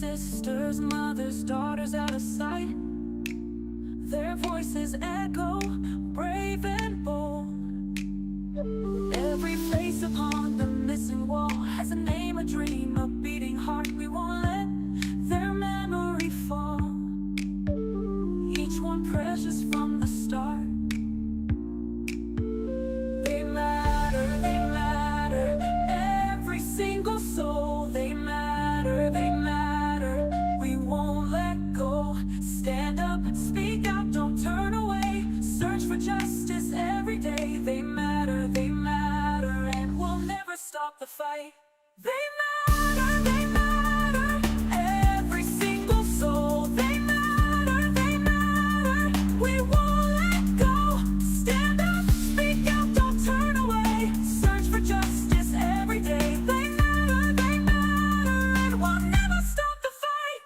sisters, mothers, daughters out of sight. Their voices echo, brave and bold. Every face upon the missing wall has a name, a dream, a beating heart. We won't let their memory fall. Each one precious from the start. They matter, every single soul. They matter, we won't let go. Stand up, speak out, don't turn away. Search for justice every day. They matter, and we'll never stop the fight. They matter, every single soul. They matter, we won't let go. Stand up, speak out, don't turn away. Search for justice every day. They matter, and we'll never stop the fight.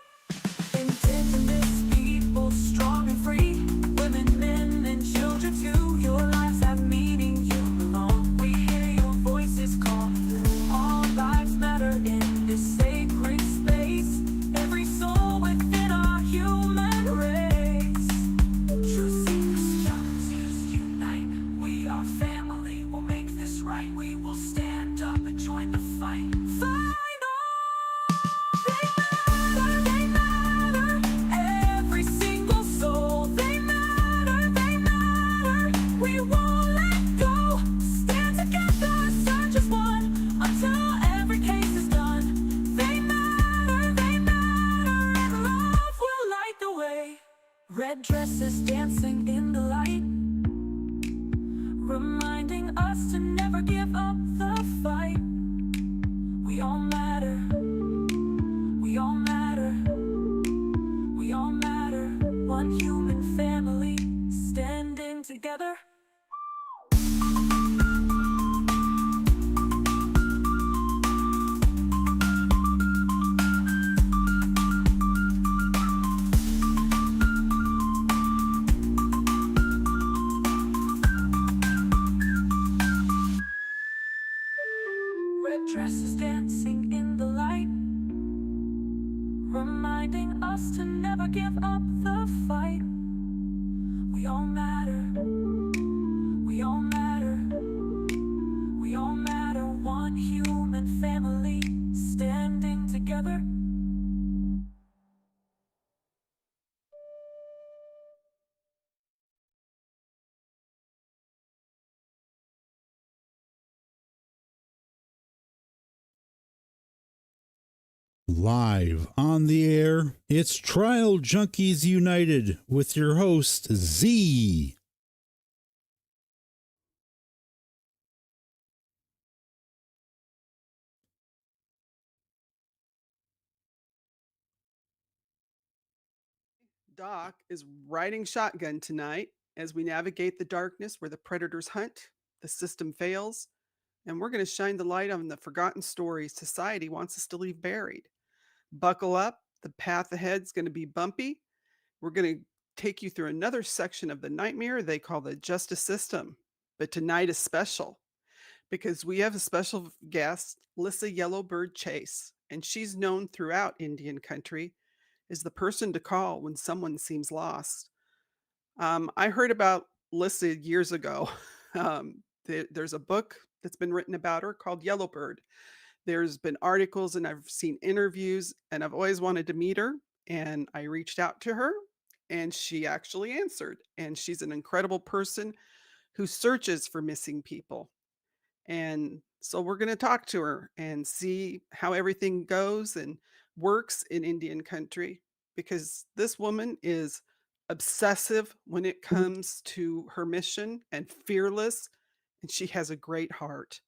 Indigenous people, strong and free. Women, men, and children too. Your lives have meaning, you belong. We hear your voices call. All lives matter in this sacred space. Every soul within our human race. True Sahnish Scouts unite. We are family, we'll make this right. We will stand up and join the fight. Fight on! They matter, every single soul. They matter, we won't let go. Stand together, search as one, until every case is done. They matter, and love will light the way. Red dresses dancing in the light, reminding us to never give up the fight. We all matter, we all matter, we all matter. One human family, standing together. Red dresses dancing in the light, reminding us to never give up the fight. We all matter, we all matter, we all matter. One human family, standing together. Live on the air, it's Trial Junkies United with your host, Z. Doc is riding shotgun tonight as we navigate the darkness where the predators hunt, the system fails, and we're going to shine the light on the forgotten stories society wants us to leave buried. Buckle up, the path ahead is going to be bumpy. We're going to take you through another section of the nightmare they call the justice system. But tonight is special because we have a special guest, Lissa Yellowbird Chase, and she's known throughout Indian country as the person to call when someone seems lost. I heard about Lissa years ago. There's a book that's been written about her called Yellowbird. There's been articles and I've seen interviews, and I've always wanted to meet her. And I reached out to her, and she actually answered. And she's an incredible person who searches for missing people. And so we're going to talk to her and see how everything goes and works in Indian country, because this woman is obsessive when it comes to her mission and fearless, and she has a great heart.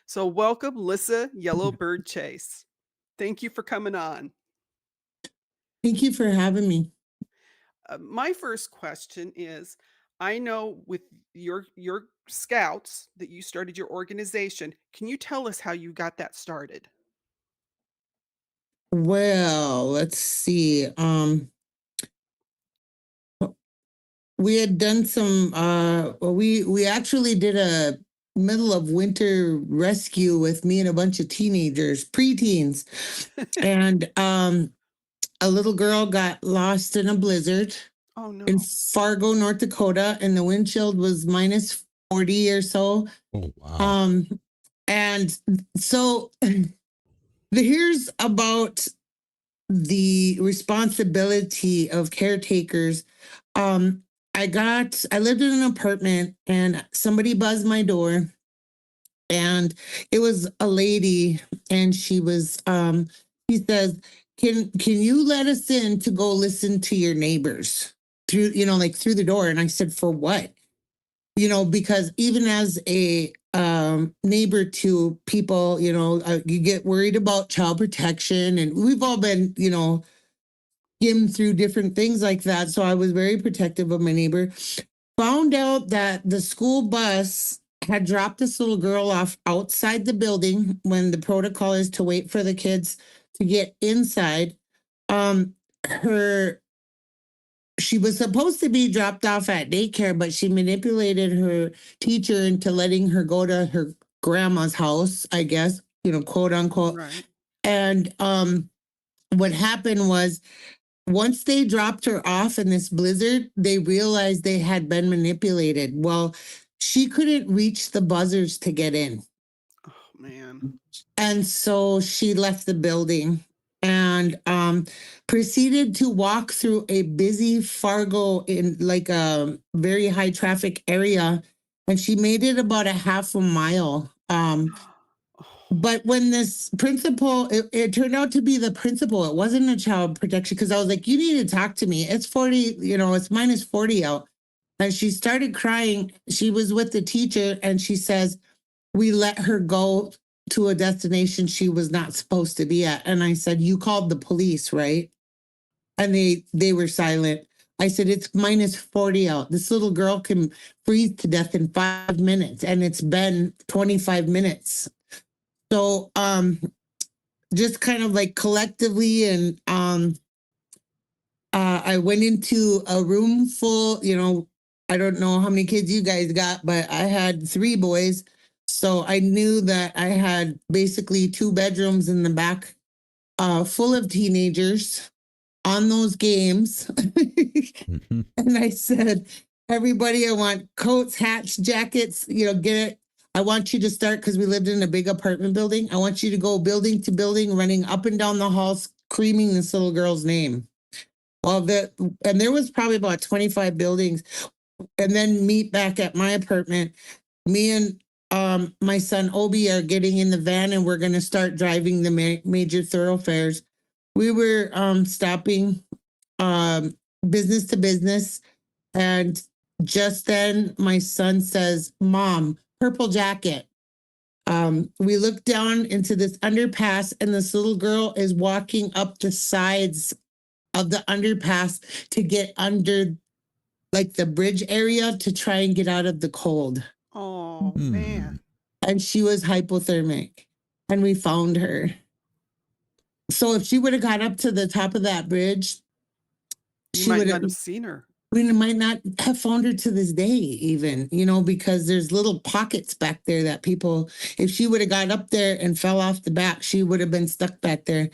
So welcome, Lissa Yellowbird Chase. Thank you for coming on. Thank you for having me. My first question is, I know with your scouts that you started your organization. Can you tell us how you got that started? Well, let's see. We had done some we actually did a middle of winter rescue with me and a bunch of teenagers, preteens. And a little girl got lost in a blizzard Oh no. in Fargo, North Dakota, and the wind chill was minus 40 or so. Oh, wow. And so here's about the responsibility of caretakers. I lived in an apartment and somebody buzzed my door, and it was a lady, and she says, can you let us in to go listen to your neighbors through, like through the door? And I said, for what? Because even as a neighbor to people, you get worried about child protection, and we've all been, skimmed through different things like that. So I was very protective of my neighbor. Found out that the school bus had dropped this little girl off outside the building when the protocol is to wait for the kids to get inside. She was supposed to be dropped off at daycare, but she manipulated her teacher into letting her go to her grandma's house, I guess, quote unquote. Right. And what happened was, once they dropped her off in this blizzard, they realized they had been manipulated. Well, she couldn't reach the buzzers to get in. Oh man. And so she left the building and proceeded to walk through a busy Fargo in like a very high traffic area. And she made it about a half a mile. But when this principal, it turned out to be the principal. It wasn't a child protection, because I was like, you need to talk to me. It's 40, it's minus 40 out. And she started crying. She was with the teacher and she says, we let her go to a destination she was not supposed to be at. And I said, you called the police, right? And they were silent. I said, it's minus 40 out. This little girl can freeze to death in 5 minutes. And it's been 25 minutes. So just kind of like collectively, and I went into a room full, I don't know how many kids you guys got, but I had 3 boys. So I knew that I had basically 2 bedrooms in the back full of teenagers on those games. Mhm. And I said, everybody, I want coats, hats, jackets, get it. I want you to start, because we lived in a big apartment building. I want you to go building to building, running up and down the halls, screaming this little girl's name. And there was probably about 25 buildings. And then meet back at my apartment. Me and my son Obi are getting in the van, and we're going to start driving the major thoroughfares. We were stopping business to business. And just then my son says, Mom, purple jacket. We look down into this underpass, and this little girl is walking up the sides of the underpass to get under like the bridge area to try and get out of the cold. Oh man. And she was hypothermic, and we found her. So if she would have got up to the top of that bridge, You she might would not have, have seen her. we might not have found her to this day, even, because there's little pockets back there that people, if she would have got up there and fell off the back, she would have been stuck back there.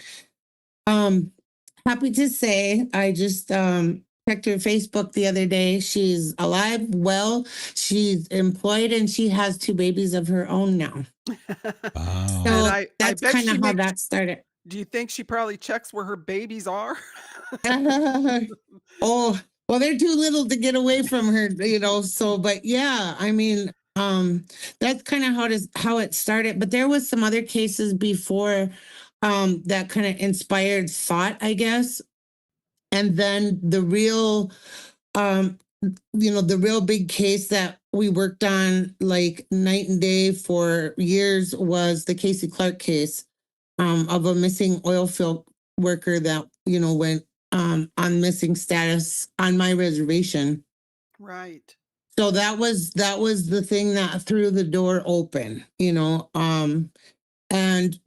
Happy to say, I just checked her Facebook the other day. She's alive, well, she's employed, and she has 2 babies of her own now. Wow. So And I that's bet kind she of how makes. that started. Do you think she probably checks where her babies are? Oh, well, they're too little to get away from her, so, but yeah, I mean, that's kind of how it started. But there was some other cases before that kind of inspired thought, I guess. And then the real the real big case that we worked on like night and day for years was the Casey Clark case of a missing oil field worker that, went on missing status on my reservation. Right. So that was the thing that threw the door open, and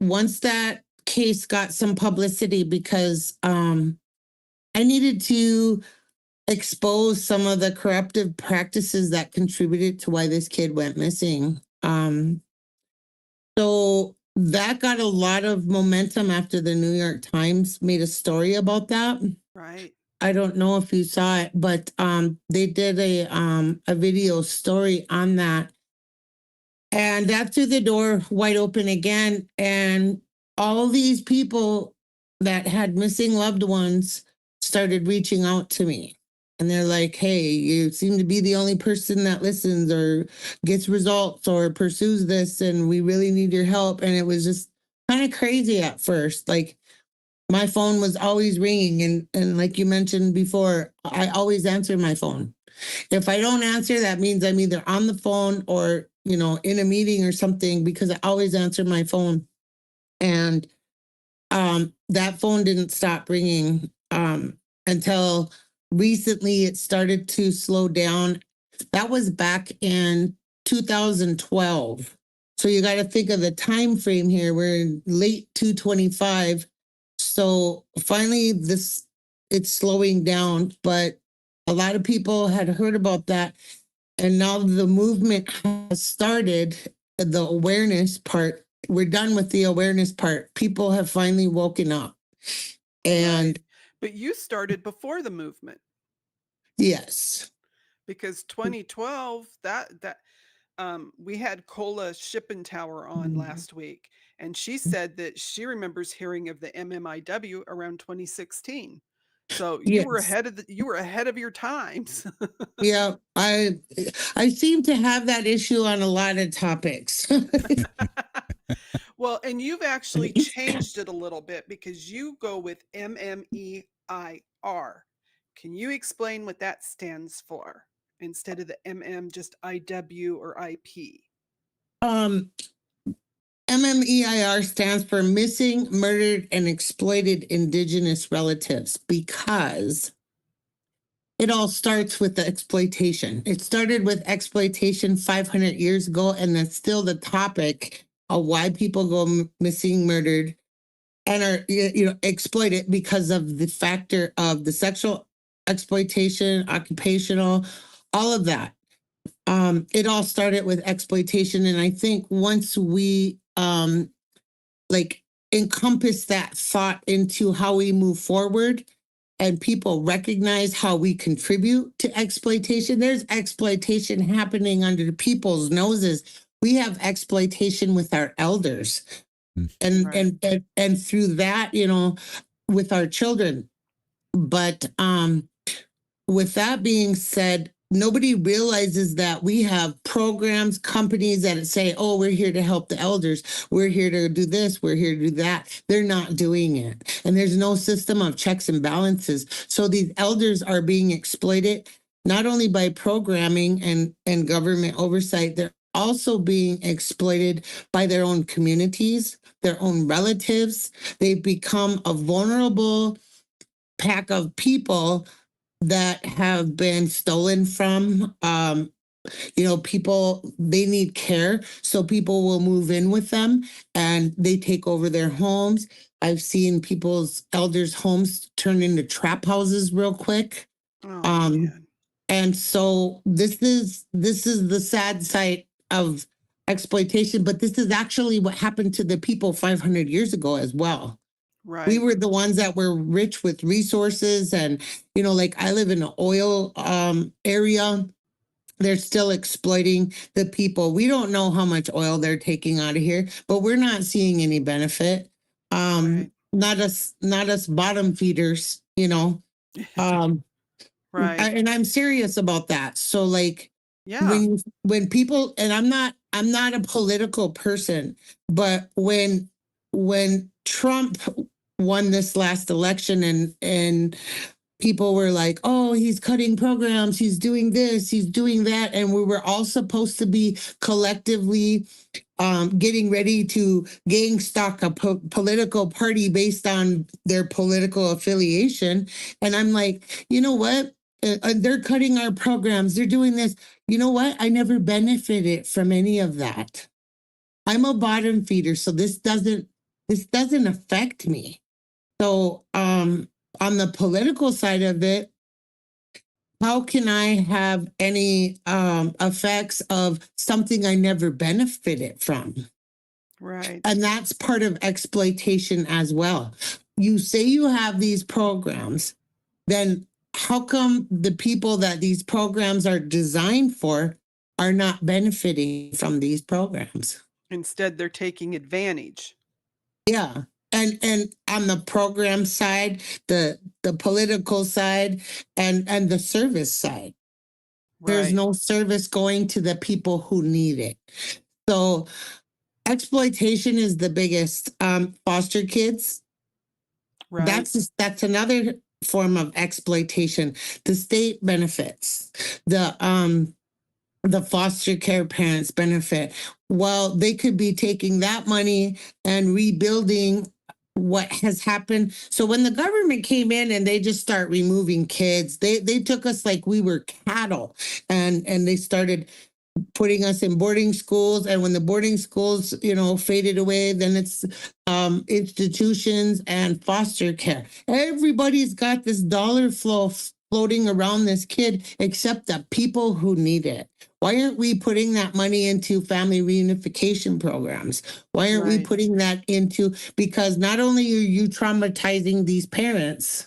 once that case got some publicity, because I needed to expose some of the corruptive practices that contributed to why this kid went missing. So that got a lot of momentum after the New York Times made a story about that. Right. I don't know if you saw it, but they did a video story on that. And that threw the door wide open again. And all these people that had missing loved ones started reaching out to me. And they're like, hey, you seem to be the only person that listens or gets results or pursues this. And we really need your help. And it was just kind of crazy at first. Like, my phone was always ringing. And like you mentioned before, I always answer my phone. If I don't answer, that means I'm either on the phone or, in a meeting or something, because I always answer my phone. And that phone didn't stop ringing until recently it started to slow down. That was back in 2012. So you got to think of the time frame here. We're in late 225. So finally it's slowing down, but a lot of people had heard about that. And now the movement has started, the awareness part. We're done with the awareness part. People have finally woken up. And Right. But you started before the movement, yes. because 2012, we had Cola Shippentower on last week, and she said that she remembers hearing of the MMIW around 2016. So Yes. you were ahead of your times. Yeah. I seem to have that issue on a lot of topics. Well, and you've actually changed it a little bit because you go with MMEIR. Can you explain what that stands for instead of the MM just IW or IP? um MMEIR stands for Missing, Murdered, and Exploited Indigenous Relatives, because it all starts with the exploitation. It started with exploitation 500 years ago, and that's still the topic of why people go missing, murdered, and are exploited, because of the factor of the sexual exploitation, occupational, all of that. It all started with exploitation, and I think once we like encompass that thought into how we move forward, and people recognize how we contribute to exploitation. There's exploitation happening under people's noses. We have exploitation with our elders, and Right. and through that, with our children. But with that being said, nobody realizes that we have programs, companies that say, oh, we're here to help the elders. We're here to do this. We're here to do that. They're not doing it. And there's no system of checks and balances. So these elders are being exploited, not only by programming and government oversight, they're also being exploited by their own communities, their own relatives. They've become a vulnerable pack of people that have been stolen from. People, they need care, so people will move in with them and they take over their homes. I've seen people's elders' homes turn into trap houses real quick. Oh um man. and so this is the sad side of exploitation, but this is actually what happened to the people 500 years ago as well. We Right. were the ones that were rich with resources, and like I live in an oil area. They're still exploiting the people. We don't know how much oil they're taking out of here, but we're not seeing any benefit. Right. Not us bottom feeders. um Right. and I'm serious about that. So like, Yeah. when people, and I'm not a political person, but when Trump won this last election, and people were like, oh, he's cutting programs, he's doing this, he's doing that, and we were all supposed to be collectively getting ready to gang stalk a political party based on their political affiliation. And I'm like, you know what? They're cutting our programs. They're doing this. You know what? I never benefited from any of that. I'm a bottom feeder, so this doesn't affect me. So on the political side of it, how can I have any effects of something I never benefited from? Right. And that's part of exploitation as well. You say you have these programs, then how come the people that these programs are designed for are not benefiting from these programs? Instead, they're taking advantage. Yeah. And on the program side, the political side, and the service side, there's Right. no service going to the people who need it. So exploitation is the biggest. Foster kids, Right. that's another form of exploitation. The state benefits, the foster care parents benefit. Well, they could be taking that money and rebuilding what has happened. So when the government came in and they just start removing kids, they took us like we were cattle, and they started putting us in boarding schools. And when the boarding schools, faded away, then it's institutions and foster care. Everybody's got this dollar flow floating around this kid, except the people who need it. Why aren't we putting that money into family reunification programs? Why aren't we Right. putting that into, because not only are you traumatizing these parents,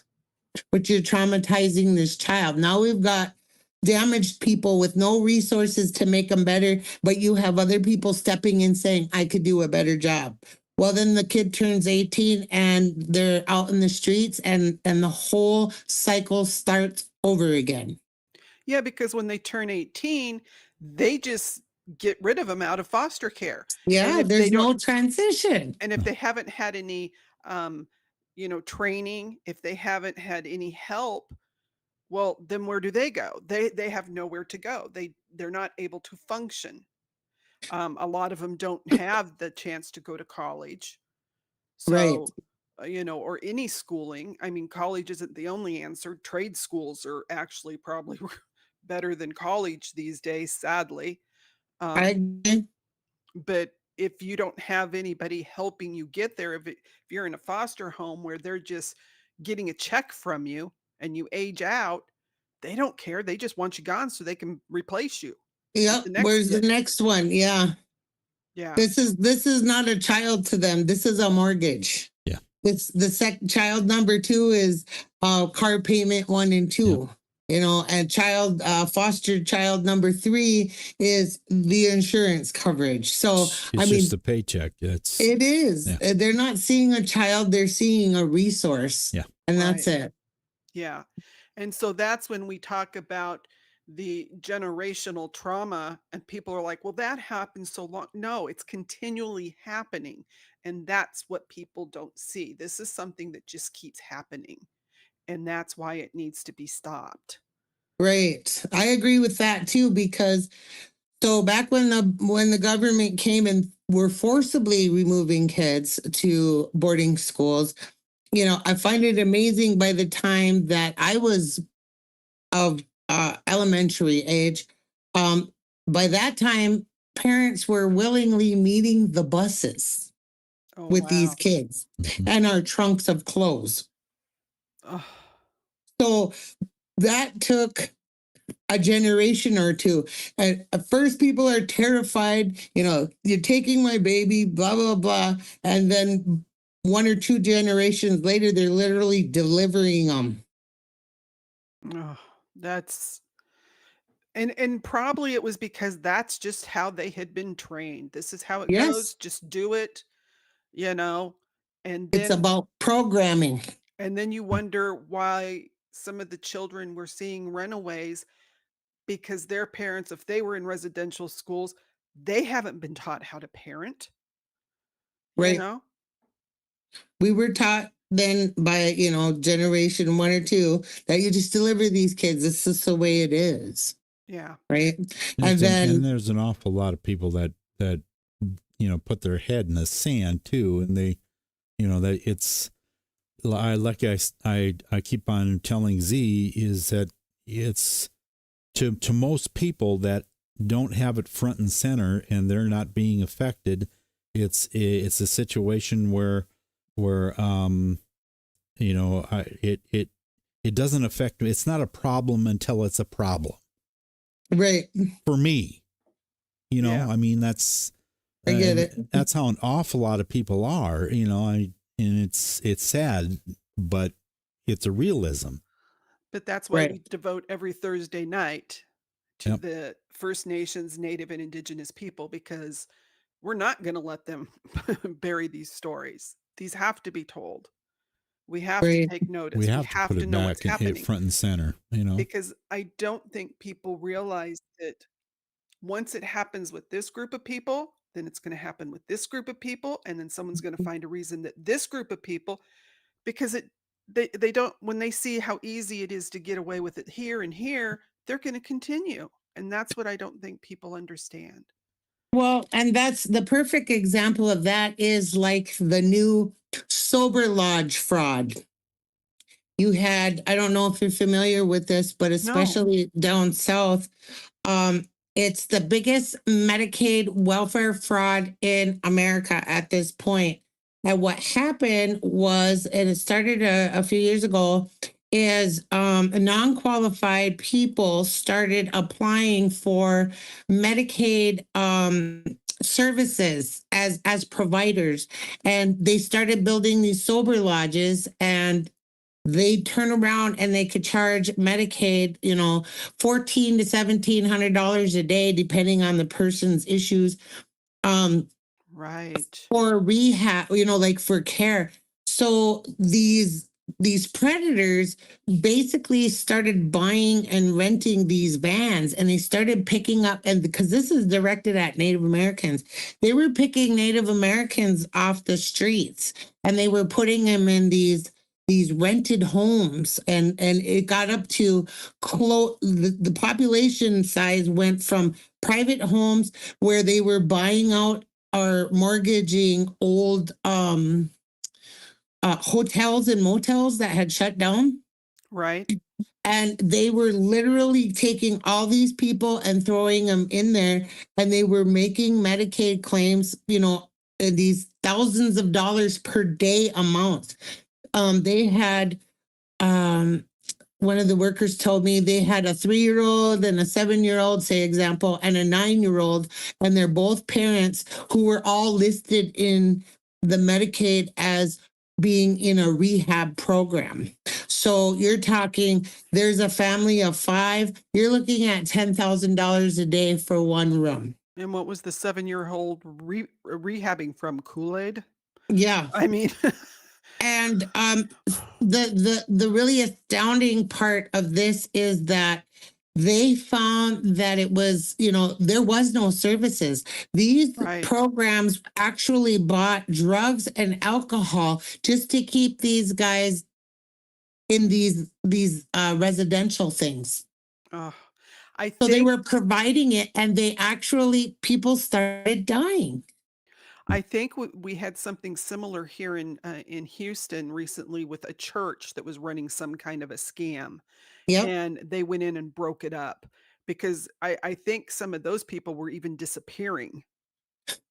but you're traumatizing this child. Now we've got damaged people with no resources to make them better, but you have other people stepping in saying, I could do a better job. Well, then the kid turns 18 and they're out in the streets, and the whole cycle starts over again. Yeah, because when they turn 18, they just get rid of them out of foster care. And Yeah, if they there's don't, no transition. and if they haven't had any, training, if they haven't had any help, well, then where do they go? They have nowhere to go. They're not able to function. A lot of them don't have the chance to go to college. Right. So, or any schooling. I mean, college isn't the only answer. Trade schools are actually probably better than college these days, sadly. Um, I but if you don't have anybody helping you get there, if you're in a foster home where they're just getting a check from you and you age out, they don't care. They just want you gone so they can replace you with Yep. the next Where's the kid. next one? Yeah. Yeah. This is not a child to them. This is a mortgage. Yeah. It's the child number two is car payment 1 and 2. And foster child number 3 is the insurance coverage. So It's just a paycheck. It's it is. Yeah. They're not seeing a child, they're seeing a resource. Yeah. And that's Right. it. Yeah. And so that's when we talk about the generational trauma, and people are like, well, that happened so long. No, it's continually happening. And that's what people don't see. This is something that just keeps happening. And that's why it needs to be stopped. Right. I agree with that too, because so back when the government came and were forcibly removing kids to boarding schools, I find it amazing by the time that I was of elementary age, um, by that time, parents were willingly meeting the buses Oh, with these wow. kids Mhm. and our trunks of clothes. Oh, So that took a generation or two. And at first, people are terrified, you're taking my baby, blah, blah, blah. And then 1 or 2 generations later, they're literally delivering them. oh, that's and probably it was because that's just how they had been trained. This is how it Yes, goes. Just do it, you know. And it's then about programming. and then you wonder why some of the children were seeing runaways, because their parents, if they were in residential schools, they haven't been taught how to parent, you Right. know? We were taught then by, generation 1 or 2 that you just deliver these kids. This is the way it is. Yeah. Right. And And then, there's an awful lot of people that put their head in the sand too, and they that it's I keep on telling Z is that it's to most people that don't have it front and center and they're not being affected. It's a situation where it doesn't affect me. It's not a problem until it's a problem right. for me. Yeah. I mean, that's I get it. That's how an awful lot of people are, you know. And it's sad, but it's a realism. But that's why Right. we devote every Thursday night to Yep. the First Nations, Native, and Indigenous people, because we're not going to let them bury these stories. These have to be told. We have to Right. take We notice. We have to have put to it know what's back and hit happening, front and center, you know. because I don't think people realize that once it happens with this group of people, then it's going to happen with this group of people, and then someone's going to find a reason that this group of people, because they don't, when they see how easy it is to get away with it here and here, they're going to continue. And that's what I don't think people understand. Well, and that's the perfect example of that is like the new sober lodge fraud. You had, I don't know if you're familiar with this, but No. especially down south, um, it's the biggest Medicaid welfare fraud in America at this point. And what happened was, and it started a few years ago, is non-qualified people started applying for Medicaid services as providers, and they started building these sober lodges, and they turn around and they could charge Medicaid, you know, $1,400 to $1,700 a day, depending on the person's issues, Right. for rehab, you know, like for care. So these predators basically started buying and renting these vans, and they started picking up, and because this is directed at Native Americans, they were picking Native Americans off the streets, and they were putting them in these rented homes, and it got up to the population size went from private homes where they were buying out or mortgaging old hotels and motels that had shut down. Right. And they were literally taking all these people and throwing them in there, and they were making Medicaid claims, you know, in these thousands of dollars per day amounts. They had one of the workers told me they had a 3-year-old and a 7-year-old, say example, and a 9-year-old, and they're both parents who were all listed in the Medicaid as being in a rehab program. So you're talking, there's a family of 5, you're looking at $10,000 a day for one room. And what was the 7-year-old rehabbing from? Kool-Aid? Yeah. I mean, And the really astounding part of this is that they found that it was, you know, there was no services. These right. programs actually bought drugs and alcohol just to keep these guys in these residential things. Oh, I So they think were providing it, and they actually, people started dying. we had something similar here in Houston recently with a church that was running some kind of a scam, Yep, and they went in and broke it up, because I think some of those people were even disappearing,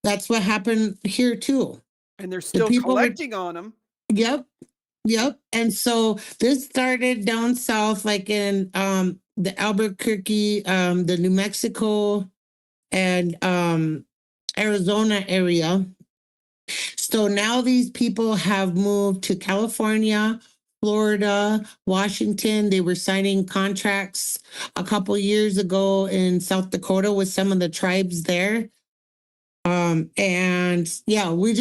that's what happened here too. and they're The still people were, collecting on them. yep, yep. And so this started down south, like in the Albuquerque, the New Mexico, and Arizona area. So now these people have moved to California, Florida, Washington. They were signing contracts a couple years ago in South Dakota with some of the tribes there. And yeah, we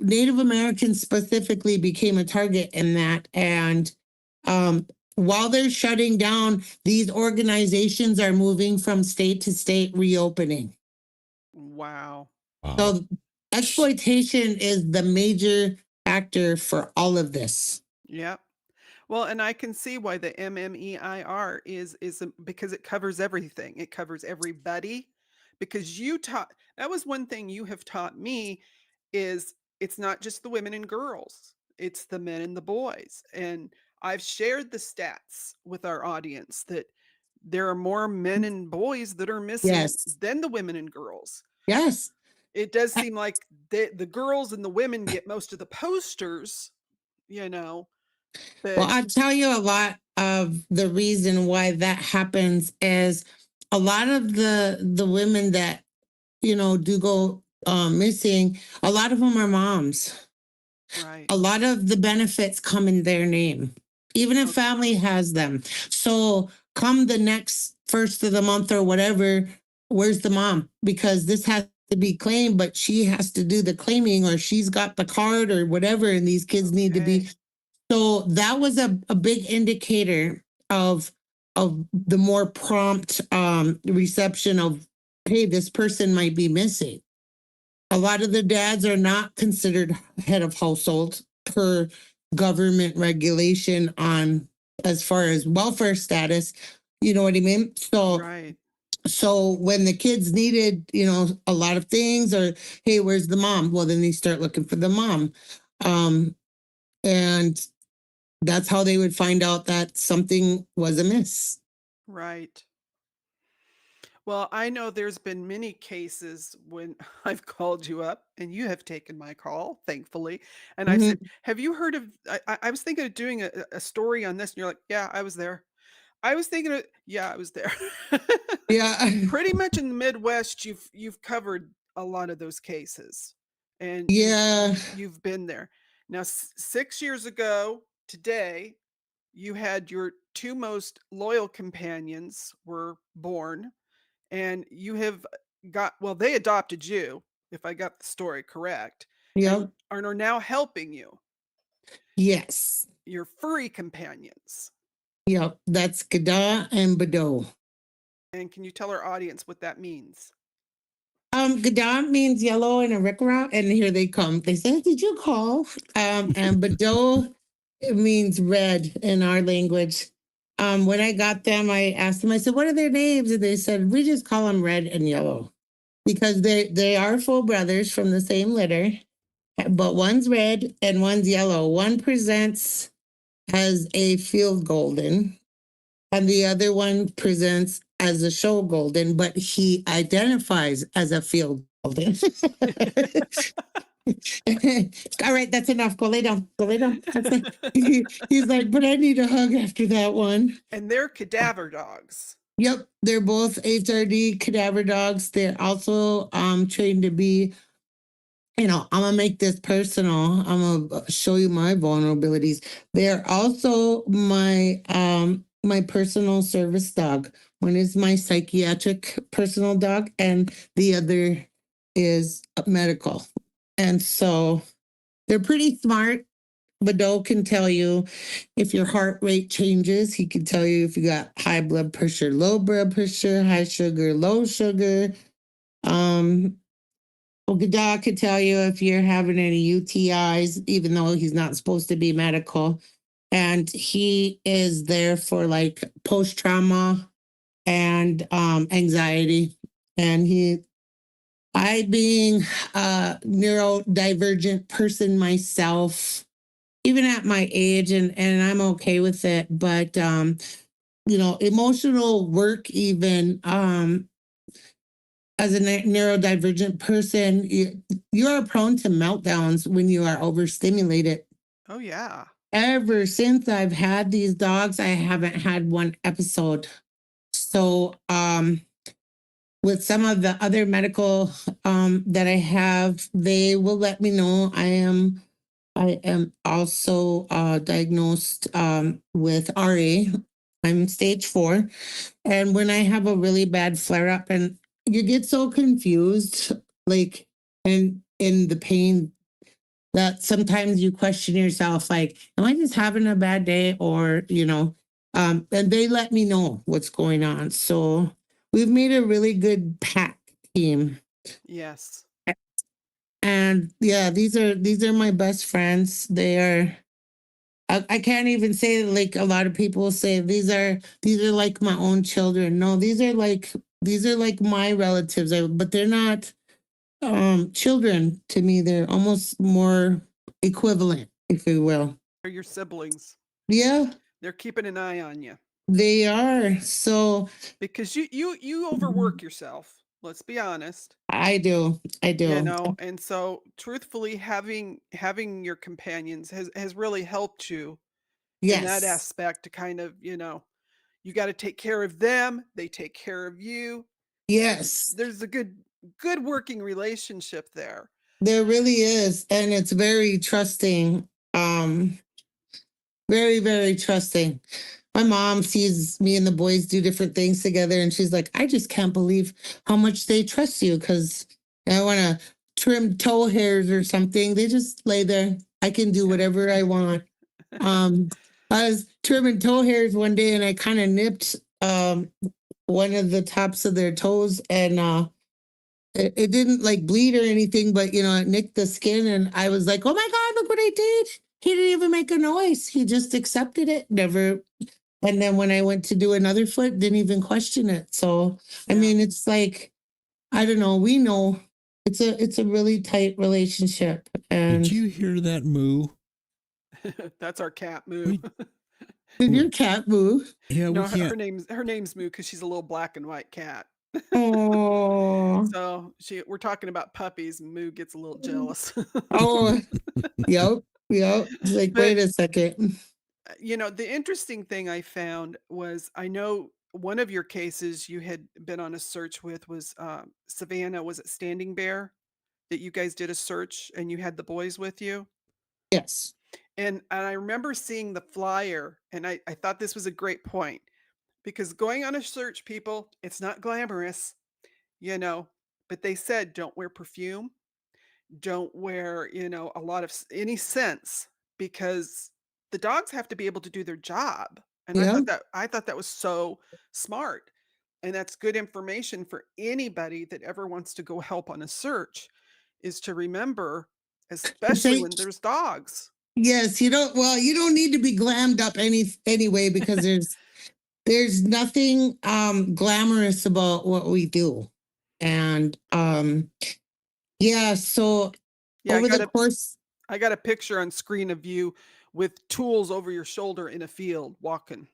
Native Americans specifically became a target in that. And while they're shutting down, these organizations are moving from state to state, reopening. Wow. Wow. So exploitation is the major factor for all of this. Yep. Well, and I can see why the MMEIR because it covers everything. It covers everybody, because you taught, that was one thing you have taught me, is it's not just the women and girls, it's the men and the boys. And I've shared the stats with our audience that there are more men and boys that are missing Yes. than the women and girls. Yes. It does seem like the girls and the women get most of the posters, you know, Well, but I'll tell you a lot of the reason why that happens is a lot of the women that, you know, do go missing, a lot of them are moms. Right. A lot of the benefits come in their name, even if Okay. family has them. So come the next first of the month or whatever, where's the mom? Because this has to be claimed, but she has to do the claiming, or she's got the card or whatever, and these kids need to be. Okay. So that was a big indicator of the more prompt reception of, hey, this person might be missing. A lot of the dads are not considered head of household per government regulation on as far as welfare status. You know what I mean? Right. So when the kids needed, a lot of things, or hey, where's the mom? Well, then they start looking for the mom. And that's how they would find out that something was amiss. Right. Well, I know there's been many cases when I've called you up and you have taken my call, thankfully. And I've said, Mhm. have you heard of, I was thinking of doing a story on this. And you're like, yeah, I was there. I was thinking of, yeah, I was there. Yeah. Pretty much in the Midwest, you've covered a lot of those cases, and Yeah. you've been there. Now, 6 years ago today, you had your two most loyal companions were born, and you have got well, they adopted you, if I got the story correct, and Yep. are now helping you, Yes. your furry companions. Yep. That's Gada and Bado. And can you tell our audience what that means? Gada means yellow and Arikara, and here they come. They say, "Did you call?" And Bado, it means red in our language. When I got them, I asked them. I said, "What are their names?" And they said, "We just call them red and yellow because they are full brothers from the same litter, but one's red and one's yellow. One presents as a field golden, and the other one presents as a show golden, but he identifies as a field golden." All right, that's enough. Go lay down. Go lay down. He's like, but I need a hug after that one. And they're cadaver dogs. Yep, they're both HRD cadaver dogs. They're also trained to be, I'm gonna make this personal. I'm gonna show you my vulnerabilities. They're also my personal service dog. One is my psychiatric personal dog, and the other is medical. And so they're pretty smart. Bado can tell you if your heart rate changes. He can tell you if you got high blood pressure, low blood pressure, high sugar, low sugar. Gada could tell you if you're having any UTIs, even though he's not supposed to be medical. And he is there for like post trauma and anxiety. And I being a neurodivergent person myself, even at my age, and I'm okay with it, but emotional work, even as a neurodivergent person, you are prone to meltdowns when you are overstimulated. Oh, yeah. Ever since I've had these dogs, I haven't had one episode. So, with some of the other medical that I have, they will let me know. I am also diagnosed with RA. I'm stage 4. And when I have a really bad flare up, and you get so confused, like, and in the pain, that sometimes you question yourself, like, am I just having a bad day? Or, and they let me know what's going on. So we've made a really good pack team. Yes. And yeah, these are my best friends. They are, I can't even say, like a lot of people say, these are like my own children. No, these are like my relatives, but they're not children to me. They're almost more equivalent, if you will. They're your siblings. Yeah, They're keeping an eye on you they are. So because you overwork yourself. Let's be honest. I do. And so truthfully, having your companions has really helped you in that Yes. aspect to kind of, you got to take care of them. They take care of you. Yes. There's a good good working relationship there. There really is, and it's very trusting. Very, very trusting. My mom sees me and the boys do different things together, and she's like, I just can't believe how much they trust you because I want to trim toe hairs or something. They just lay there. I can do whatever I want. Um, I was trimming toe hairs one day and I kind of nipped one of the tops of their toes, and it didn't like bleed or anything, but it nicked the skin. And I was like, oh my God, look what I did. He didn't even make a noise. He just accepted it. Never. And then when I went to do another foot, didn't even question it. So, I Yeah. mean, it's like, I don't know. We know it's a really tight relationship. And Did you hear that moo? That's our cat Moo. We- did your cat move? Yeah, No, we her can't. name's Moo because she's a little black and white cat. Oh, So we're talking about puppies. And Moo gets a little jealous. oh, yep, yep. It's like, But wait a second. the interesting thing I found was I know one of your cases you had been on a search with was Savannah. Was it Standing Bear that you guys did a search and you had the boys with you? Yes. And I remember seeing the flyer, and I thought this was a great point because going on a search, people, it's not glamorous, you know, but they said don't wear perfume, don't wear, a lot of any scents because the dogs have to be able to do their job. And I Yeah. thought that was so smart. And that's good information for anybody that ever wants to go help on a search is to remember, especially Say when there's dogs. yes. You don't need to be glammed up anyway because there's nothing glamorous about what we do. And yeah, so Yeah, over the course, I got a picture on screen of you with tools over your shoulder in a field walking.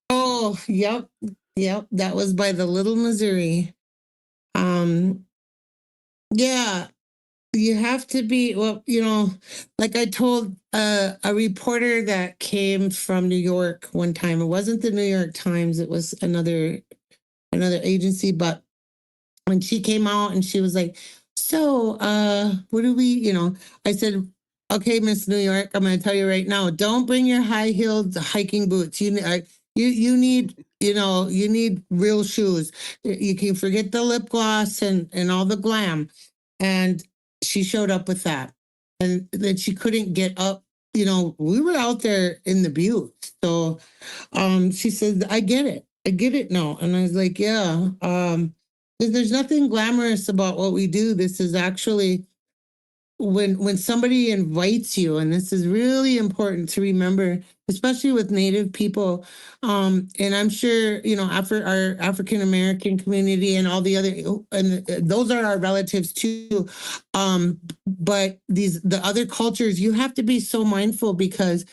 oh, yep, yep, that was by the Little Missouri. Um, yeah, you have to be, well, like I told a reporter that came from New York one time. It wasn't the New York Times, it was another agency, but when she came out and she was like, so what do we, I said, okay, Miss New York, I'm going to tell you right now, don't bring your high heeled hiking boots. You need, you need real shoes. You can forget the lip gloss and all the glam. And she showed up with that. And then she couldn't get up. We were out there in the butte. So she said, I get it. I get it now. And I was like, yeah. There's nothing glamorous about what we do. This is actually when somebody invites you, and this is really important to remember, especially with Native people. And I'm sure, after our African American community and all the other, and those are our relatives too. But the other cultures, you have to be so mindful because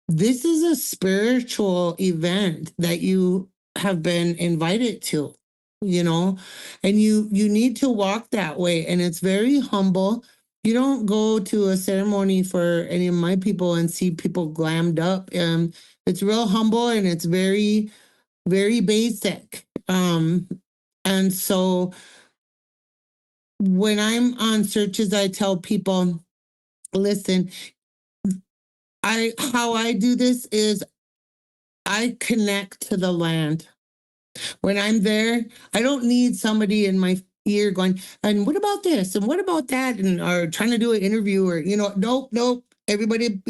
this is a spiritual event that you have been invited to, you know, and you need to walk that way. And it's very humble. You don't go to a ceremony for any of my people and see people glammed up. It's real humble and it's very, very basic. And so when I'm on searches, I tell people, listen, how I do this is I connect to the land. When I'm there, I don't need somebody in my ear going, and what about this? And what about that? And or trying to do an interview or, nope, nope. Everybody,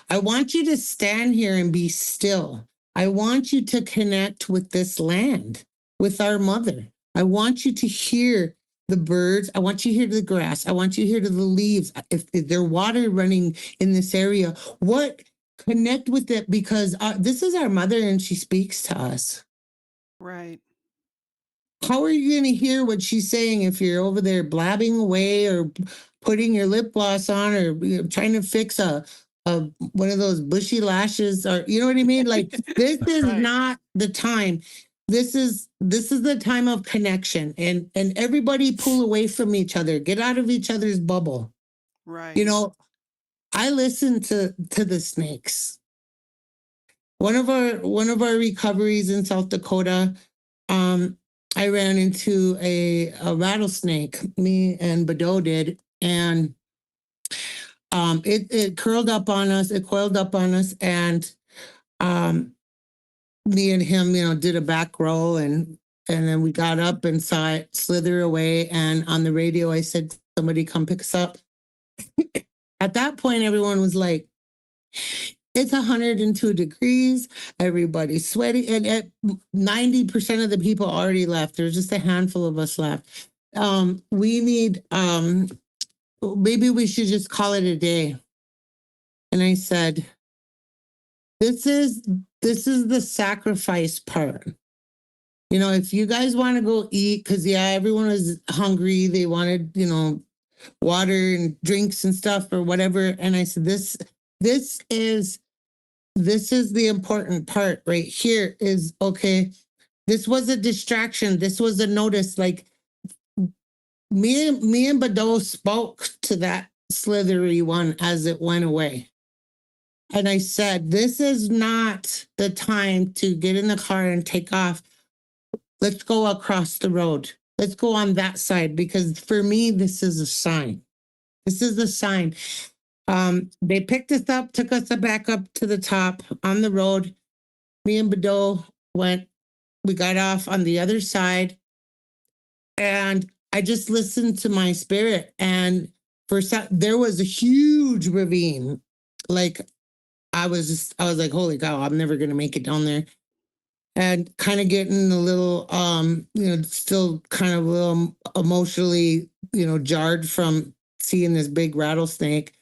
I want you to stand here and be still. I want you to connect with this land, with our mother. I want you to hear the birds. I want you to hear the grass. I want you to hear the leaves. If there's water running in this area, what connect with it because this is our mother and she speaks to us. Right. How are you going to hear what she's saying if you're over there blabbing away or putting your lip gloss on or trying to fix a one of those bushy lashes or you know what I mean? Like this is Right. not the time. This is the time of connection and everybody pull away from each other. Get out of each other's bubble. Right. I listen to the snakes. One of our recoveries in South Dakota, um, I ran into a rattlesnake. Me and Badeau did, and it curled up on us. It coiled up on us, and um, me and him, did a back roll, and then we got up and saw it slither away. And on the radio, I said, "Somebody come pick us up." At that point, everyone was like, it's 102 degrees. Everybody's sweaty. And 90% of the people already left. There's just a handful of us left. We need, maybe we should just call it a day. And I said, this is the sacrifice part. If you guys want to go eat, because everyone was hungry. They wanted, water and drinks and stuff or whatever. And I said, this is the important part right here is, okay, this was a distraction. This was a notice. Like me and Badeau spoke to that slithery one as it went away. And I said, this is not the time to get in the car and take off. Let's go across the road. Let's go on that side, because for me, this is a sign. This is a sign. They picked us up, took us back up to the top on the road. Me and Badeau we got off on the other side, and I just listened to my spirit. And there was a huge ravine. Like I was like, holy cow, I'm never going to make it down there. And kind of getting a little, still kind of a little emotionally, jarred from seeing this big rattlesnake.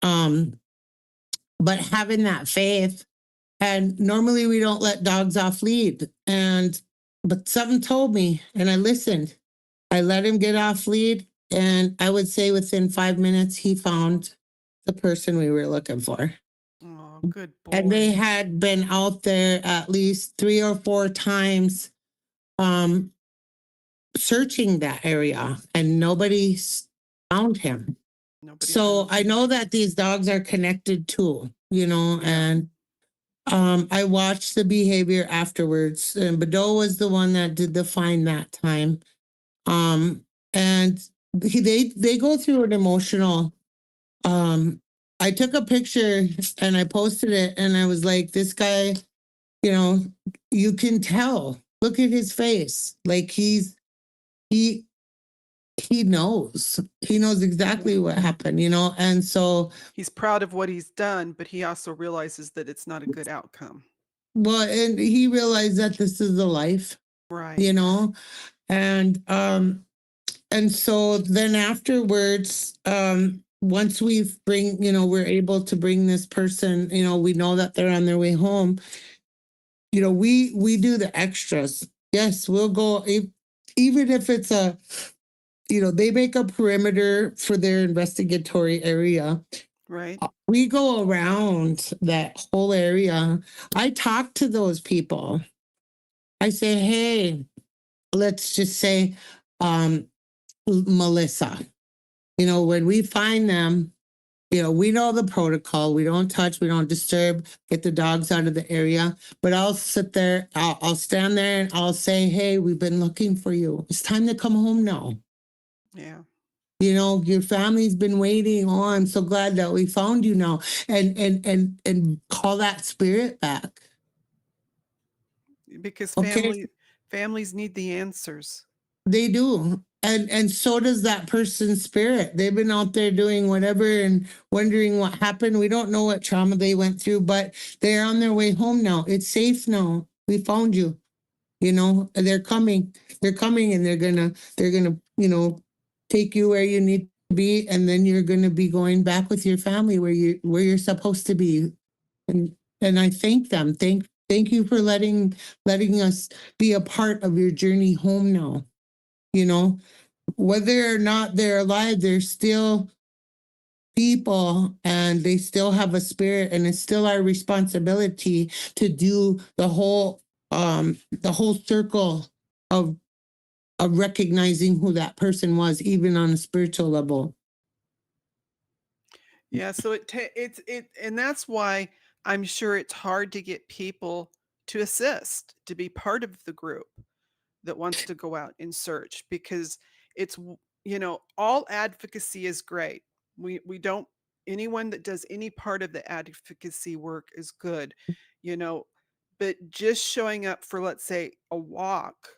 But having that faith, and normally we don't let dogs off lead. But something told me, and I listened. I let him get off lead, and I would say within 5 minutes, he found the person we were looking for. Oh, good boy. And they had been out there at least 3 or 4 times searching that area, and nobody found him. So I know that these dogs are connected too, and I watched the behavior afterwards, and Badeau was the one that did the find that time. And they go through an emotional, I took a picture and I posted it, and I was like, this guy, you can tell, look at his face. Like he knows exactly what happened, and so he's proud of what he's done, but he also realizes that it's not a good outcome. Well, and he realized that this is a life, right? And so then afterwards, once we're able to bring this person, we know that they're on their way home. We do the extras. Yes, we'll go, even if it's they make a perimeter for their investigatory area. Right. We go around that whole area. I talk to those people. I say, hey, let's just say Melissa. When we find them, we know the protocol. We don't touch, we don't disturb, get the dogs out of the area. But I'll sit there, I'll stand there and I'll say, hey, we've been looking for you. It's time to come home now. Yeah. Your family's been waiting. Oh, I'm so glad that we found you now. And call that spirit back. Because Okay. families need the answers. They do. And so does that person's spirit. They've been out there doing whatever and wondering what happened. We don't know what trauma they went through, but they're on their way home now. It's safe now. We found you. They're coming. They're coming, and they're gonna, take you where you need to be, and then you're gonna be going back with your family where you're supposed to be. And I thank them. Thank you for letting us be a part of your journey home now. Whether or not they're alive, they're still people, and they still have a spirit, and it's still our responsibility to do the whole circle of recognizing who that person was, even on a spiritual level. Yeah, so and that's why I'm sure it's hard to get people to assist, to be part of the group. that wants to go out and search, because all advocacy is great. We don't anyone that does any part of the advocacy work is good, you know, but just showing up for, let's say, a walk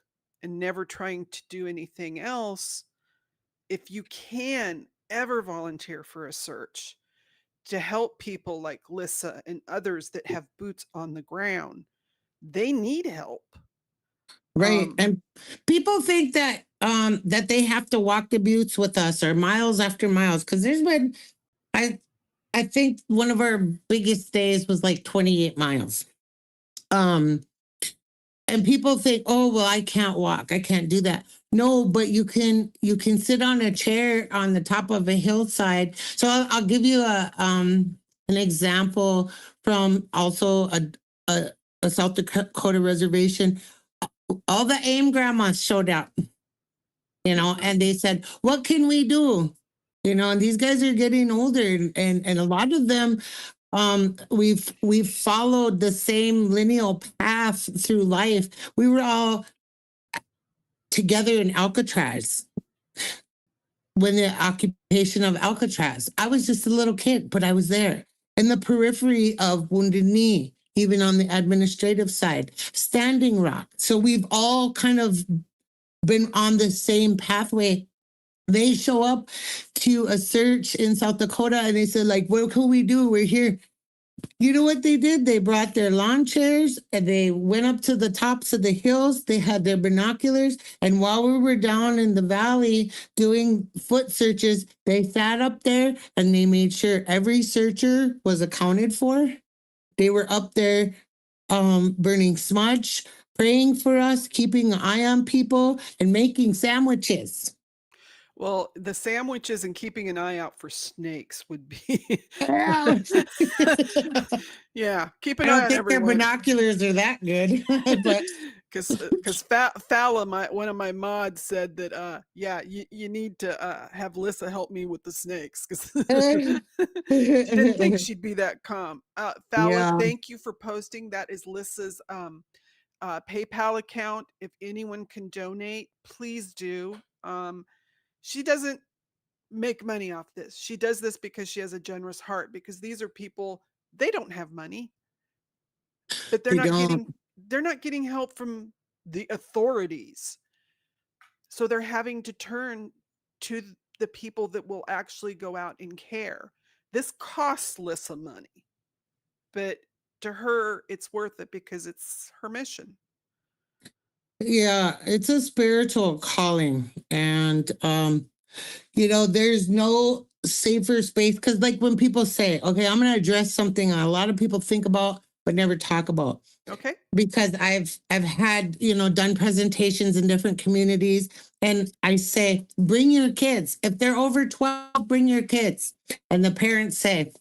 and never trying to do anything else, if you can ever volunteer for a search to help people like Lissa and others that have boots on the ground, they need help. Right. And people think that that they have to walk the buttes with us or miles after miles. Cause there's been I I think one of our biggest days was like 28 miles. Um and people think, oh well, I can't walk. I can't do that. No, but you can sit on a chair on the top of a hillside. So I'll give you an example from also a, a South Dakota reservation. All the AIM grandmas showed up, and they said, what can we do? And these guys are getting older, and a lot of them, we've followed the same lineal path through life. We were all together in Alcatraz when the occupation of Alcatraz. I was just a little kid, but I was there in the periphery of Wounded Knee, even on the administrative side, Standing Rock. So we've all kind of been on the same pathway. They show up to a search in South Dakota and they said, like, what can we do? We're here. You know what they did? They brought their lawn chairs and they went up to the tops of the hills. They had their binoculars. And while we were down in the valley doing foot searches, they sat up there and they made sure every searcher was accounted for. They were up there burning smudge, praying for us, keeping an eye on people, and making sandwiches. Well, the sandwiches and keeping an eye out for snakes would be Yeah. yeah, keep I an eye don't on think their everyone. binoculars are that good, but Because Fala, one of my mods, said that yeah, you need to have Lissa help me with the snakes, because she didn't think she'd be that calm. Fala, yeah, thank you for posting. That is Lissa's PayPal account. If anyone can donate, please do. She doesn't make money off this. She does this because she has a generous heart, because these are people, they don't have money, but they don't. they're not getting help from the authorities. So they're having to turn to the people that will actually go out and care. This costs Lissa money, but to her it's worth it because it's her mission. Yeah, it's a spiritual calling, and there's no safer space because, like, when people say, "Okay, I'm going to address something," a lot of people think about but never talk about. Okay. Because I've had done presentations in different communities, and I say, bring your kids. If they're over 12, bring your kids. And the parents say,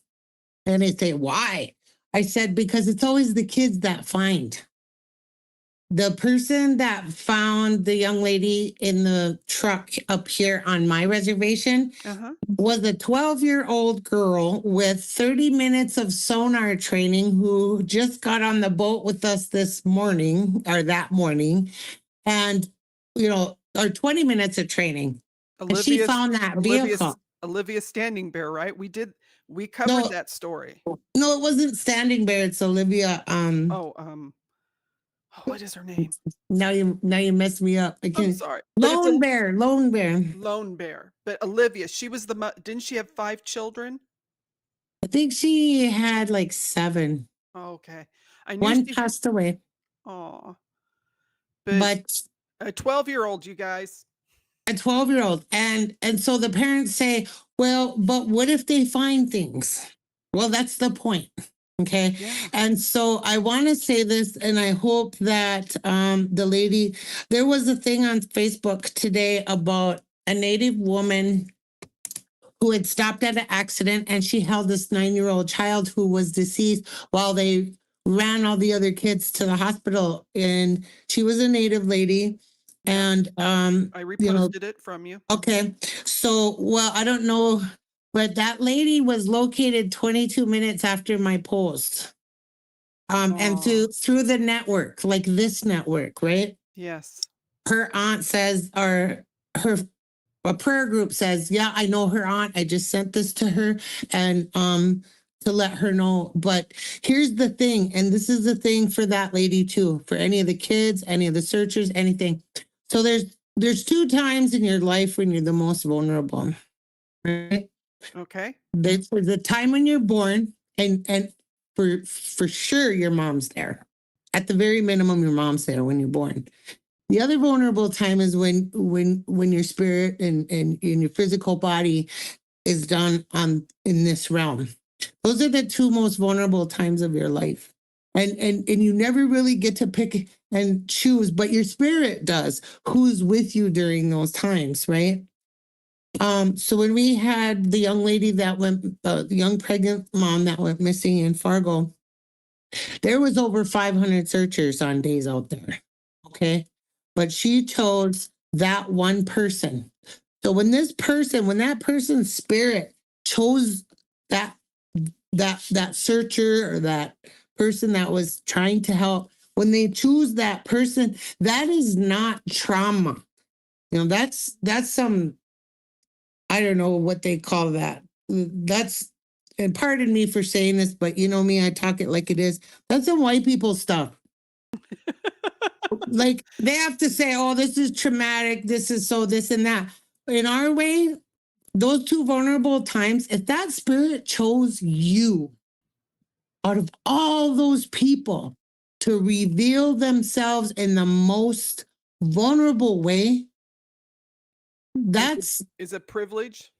and they say, why? I said, because it's always the kids that find. The person that found the young lady in the truck up here on my reservation was a 12-year-old girl with 30 minutes of sonar training who just got on the boat with us this morning or that morning, and or 20 minutes of traiing. And she found that vehicle. Olivia Standing Bear, right? We covered that story. No, it wasn't Standing Bear, it's Olivia. What is her name? Now you messed me up. I'm sorry. Lone Bear. Lone Bear. But Olivia, she was didn't she have 5 children? I think she had like 7. Oh, okay. One passed away. Oh. But a 12-year-old, you guys. A 12-year-old. And so the parents say, well, but what if they find things? Well, that's the point. Okay. Yeah. And so I want to say this, and I hope that the lady, there was a thing on Facebook today about a Native woman who had stopped at an accident, and she held this 9-year-old child who was deceased while they ran all the other kids to the hospital. And she was a Native lady. And I reposted it from you. Okay. So, well, I don't know, but that lady was located 22 minutes after my post. And through the network, like this network, right? Yes. her aunt says, or her a prayer group says, yeah, I know her aunt. I just sent this to her and to let her know. But here's the thing, and this is the thing for that lady too, for any of the kids, any of the searchers, anything. So there's two times in your life when you're the most vulnerable. Right? Okay. There's the time when you're born, and for sure your mom's there. At the very minimum, your mom's there when you're born. The other vulnerable time is when your spirit and your physical body is done in this realm. Those are the two most vulnerable times of your life. And you never really get to pick and choose, but your spirit does who's with you during those times, right? So when we had the young lady that went, the young pregnant mom that went missing in Fargo, there was over 500 searchers on days out there. Okay. But she chose that one person. So when that person's spirit chose that searcher or that person that was trying to help, when they choose that person, that is not trauma. That's some, I don't know what they call that. That's, and pardon me for saying this, but you know me, I talk it like it is. That's some white people stuff. Like they have to say, oh, this is traumatic, this is so this and that. In our way, those two vulnerable times, if that spirit chose you out of all those people to reveal themselves in the most vulnerable way, that's Is a privilege.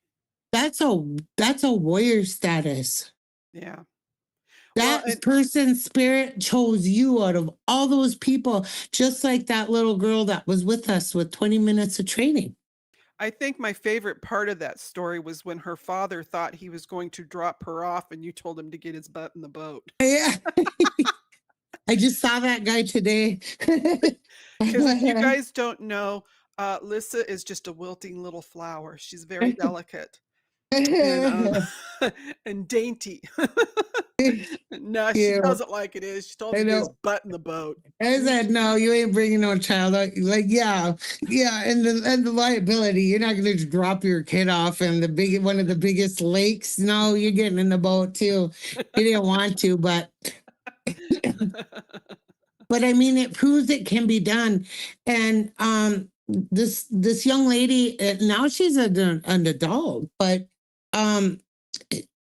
that's a warrior status. Yeah. That Well, and person's spirit chose you out of all those people, just like that little girl that was with us with 20 minutes of training. I think my favorite part of that story was when her father thought he was going to drop her off and you told him to get his butt in the boat. Yeah. I just saw that guy today. Because if you guys don't know, Lissa is just a wilting little flower. She's very delicate and and dainty. No, she Yeah, tells it like it is. She told I him to get his know. butt in the boat. I said, no, you ain't bringing no child. Like, yeah, and the liability. You're not going to just drop your kid off in one of the biggest lakes. No, you're getting in the boat too. You didn't want to, but I mean, it proves it can be done. And this young lady, now she's an adult, but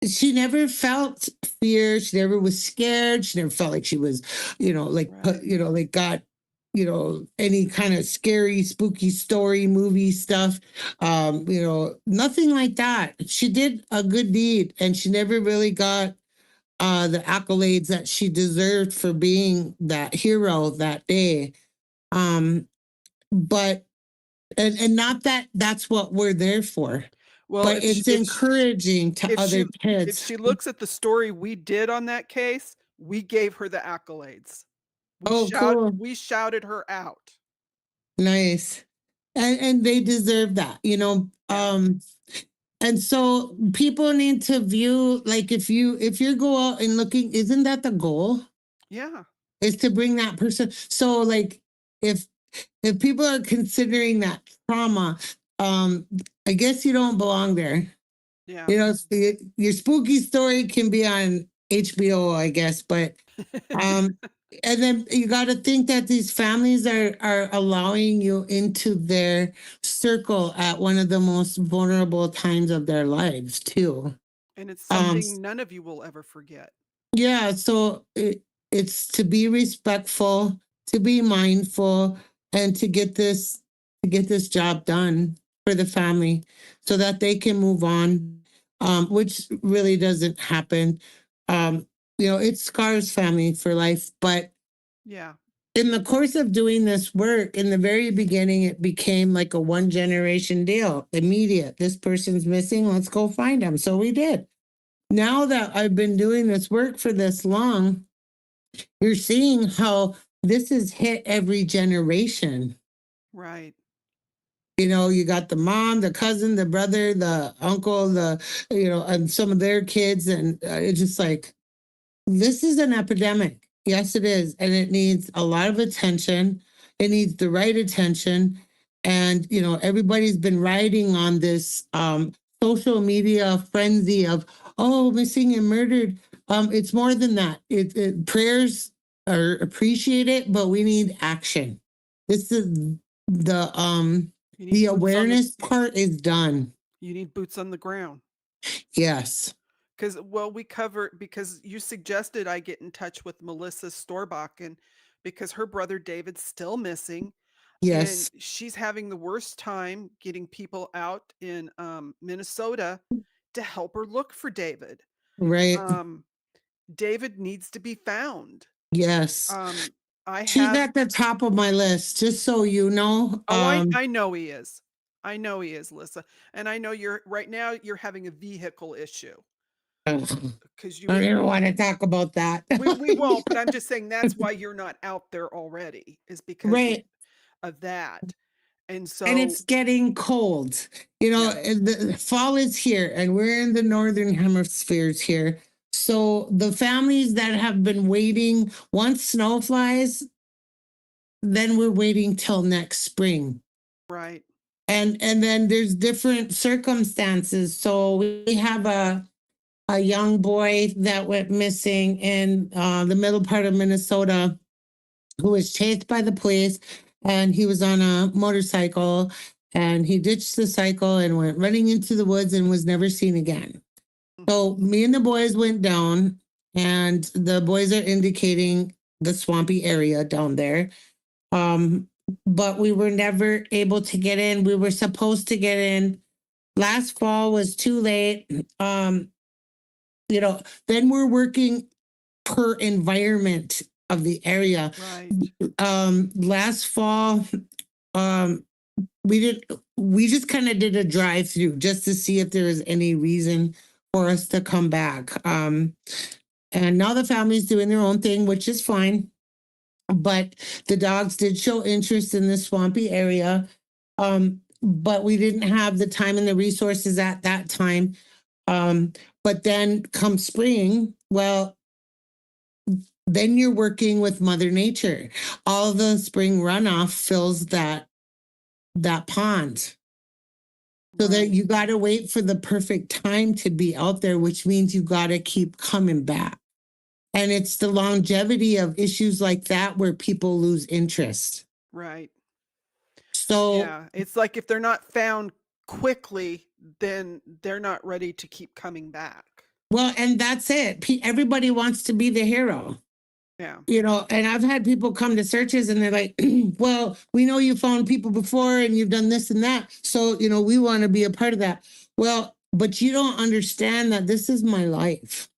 she never felt fear. She never was scared. She never felt like she was, like Right. like got any kind of scary, spooky story, movie stuff. Nothing like that. She did a good deed, and she never really got the accolades that she deserved for being that hero that day. But and not that that's what we're there for, Well, but it's encouraging to if other she if kids. she looks at the story we did on that case, we gave her the accolades. Oh, cool. We shouted her out. Nice. And they deserve that, Yeah. and so people need to view, like, if you go out and looking, isn't that the goal? Yeah. Is to bring that person. So like if people are considering that trauma, I guess you don't belong there. Yeah. Your spooky story can be on HBO, I guess, but and then you got to think that these families are allowing you into their circle at one of the most vulnerable times of their lives too. And it's Um, something none of you will ever forget. yeah, so it's to be respectful, to be mindful, and to get this job done for the family so that they can move on, which really doesn't happen. It scars family for life. But Yeah. in the course of doing this work, in the very beginning, it became like a one generation deal, immediate. This person's missing, let's go find them. So we did. Now that I've been doing this work for this long, you're seeing how this has hit every generation. Right. You got the mom, the cousin, the brother, the uncle, and some of their kids. And it's just like, this is an epidemic. Yes, it is. And it needs a lot of attention. It needs the right attention. And, everybody's been riding on this social media frenzy of, oh, missing and murdered. It's more than that. Prayers are appreciated, but we need action. This is You need the boots on the awareness part is done. you need boots on the ground. Yes. Because you suggested I get in touch with Melissa Storbakken because her brother David's still missing, and Yes. she's having the worst time getting people out in Minnesota to help her look for David. Right. Um, David needs to be found. Yes. Um, I She's have at the top of my list, just so you know. Oh, I know he is. I know he is, Lissa, and I know right now you're having a vehicle issue I because don't even want to talk about that. we won't, but I'm just saying that's why you're not out there already is because Right. of that. And And so it's getting cold. yeah, The fall is here, and we're in the northern hemispheres here. So the families that have been waiting, once snow flies, then we're waiting till next spring. right. And then there's different circumstances. So we have a young boy that went missing in the middle part of Minnesota who was chased by the police, and he was on a motorcycle, and he ditched the cycle and went running into the woods and was never seen again. So Mhm. me and the boys went down, and the boys are indicating the swampy area down there. Um, but we were never able to get in. We were supposed to get in. Last fall was too late. Then we're working per environment of the area. Right. Last fall, um, we just kind of did a drive through just to see if there was any reason for us to come back. And now the family's doing their own thing, which is fine. But the dogs did show interest in the swampy area. But we didn't have the time and the resources at that time. But then come spring, well, then you're working with Mother Nature. All the spring runoff fills that pond. So that Right. you got to wait for the perfect time to be out there, which means you got to keep coming back. And it's the longevity of issues like that where people lose interest. Right. So, Yeah. It's like if they're not found quickly, then they're not ready to keep coming back. well, and that's it. Everybody wants to be the hero. Yeah. And I've had people come to searches and they're like, well, we know you found people before and you've done this and that. So, we want to be a part of that. Well, but you don't understand that this is my life.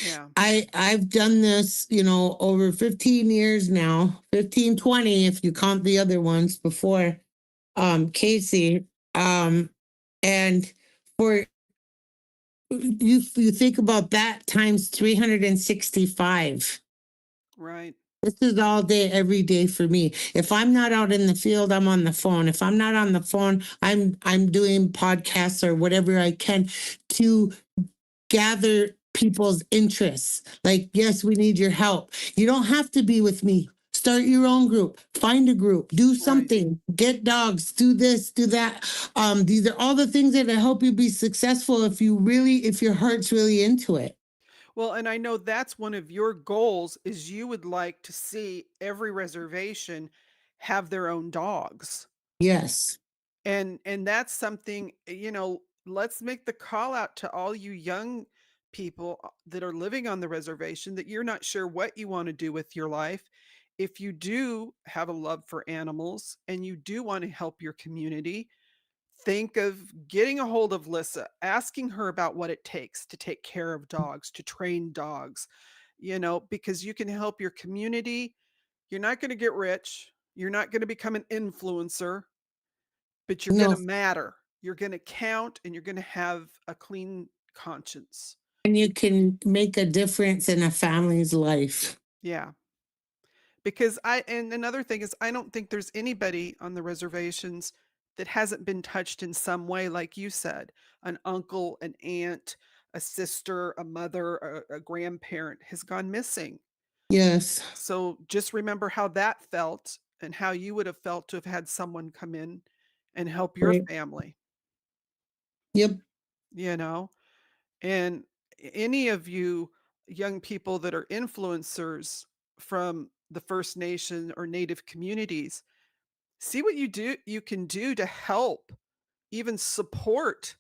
Yeah. I've done this, over 15 years now, 15, 20, if you count the other ones before Casey. And for you think about that times 365. Right. This is all day, every day for me. If I'm not out in the field, I'm on the phone. If I'm not on the phone, I'm doing podcasts or whatever I can to gather people's interests. Like, yes, we need your help. You don't have to be with me. Start your own group. Find a group. Do Right. something. Get dogs. Do this. Do that. These are all the things that help you be successful if your heart's really into it. Well, and I know that's one of your goals is you would like to see every reservation have their own dogs. Yes. And that's something, let's make the call out to all you young people that are living on the reservation that you're not sure what you want to do with your life. If you do have a love for animals and you do want to help your community, think of getting a hold of Lissa, asking her about what it takes to take care of dogs, to train dogs, because you can help your community. You're not going to get rich. You're not going to become an influencer, but you're going No, to matter. You're going to count and you're going to have a clean conscience. and you can make a difference in a family's life. Yeah. And another thing is, I don't think there's anybody on the reservations that hasn't been touched in some way, like you said, an uncle, an aunt, a sister, a mother, a grandparent has gone missing. Yes. So just remember how that felt and how you would have felt to have had someone come in and help your Right. family, Yep. you know? And any of you young people that are influencers from the First Nation or Native communities, see what you can do to help, even support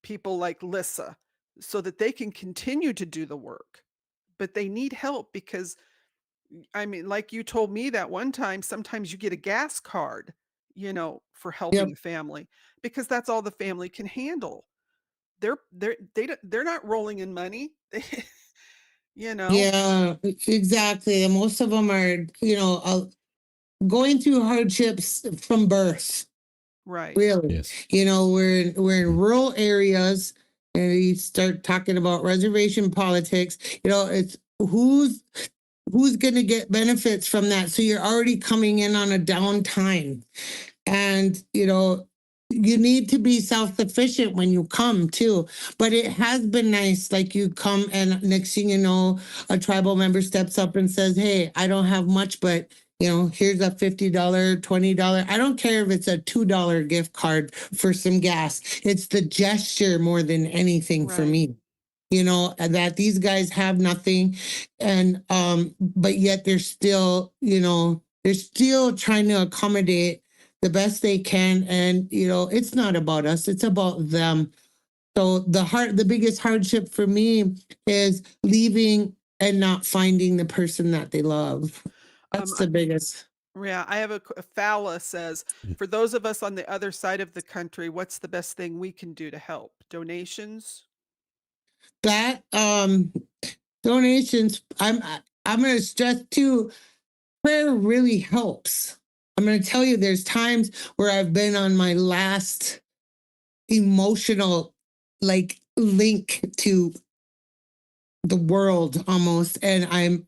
people like Lissa so that they can continue to do the work. But they need help because I mean, like you told me that one time, sometimes you get a gas card, for helping Yep. the family because that's all the family can handle. They're not rolling in money. You know? Yeah, exactly. And most of them are, going through hardships from birth. Right. Really, Yes. we're in rural areas, and you start talking about reservation politics. It's who's going to get benefits from that. So you're already coming in on a downtime, and you need to be self-sufficient when you come too. But it has been nice, like you come and next thing you know, a tribal member steps up and says, hey, I don't have much, but here's a $50, $20. I don't care if it's a $2 gift card for some gas. It's the gesture more than anything for Right. me. And that these guys have nothing, and but yet they're still trying to accommodate the best they can. And it's not about us, it's about them. So the biggest hardship for me is leaving and not finding the person that they love. That's I the biggest. Yeah, I have a Fowla says, Yeah. "For those of us on the other side of the country, what's the best thing we can do to help? Donations?" That donations, I'm going to stress too, prayer really helps. I'm going to tell you, there's times where I've been on my last emotional, like, link to the world almost, and I'm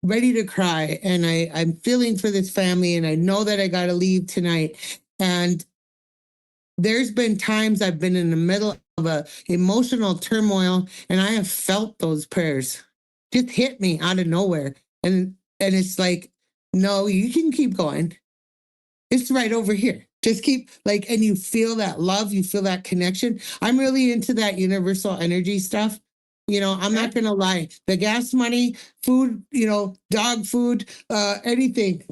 ready to cry, and I'm feeling for this family, and I know that I got to leave tonight. And there's been times I've been in the middle of a emotional turmoil, and I have felt those prayers just hit me out of nowhere. And it's like, no, you can keep going. It's right over here. Just keep, like, and you feel that love, you feel that connection. I'm really into that universal energy stuff. I'm Okay. not gonna lie. The gas money, food, dog food, anything,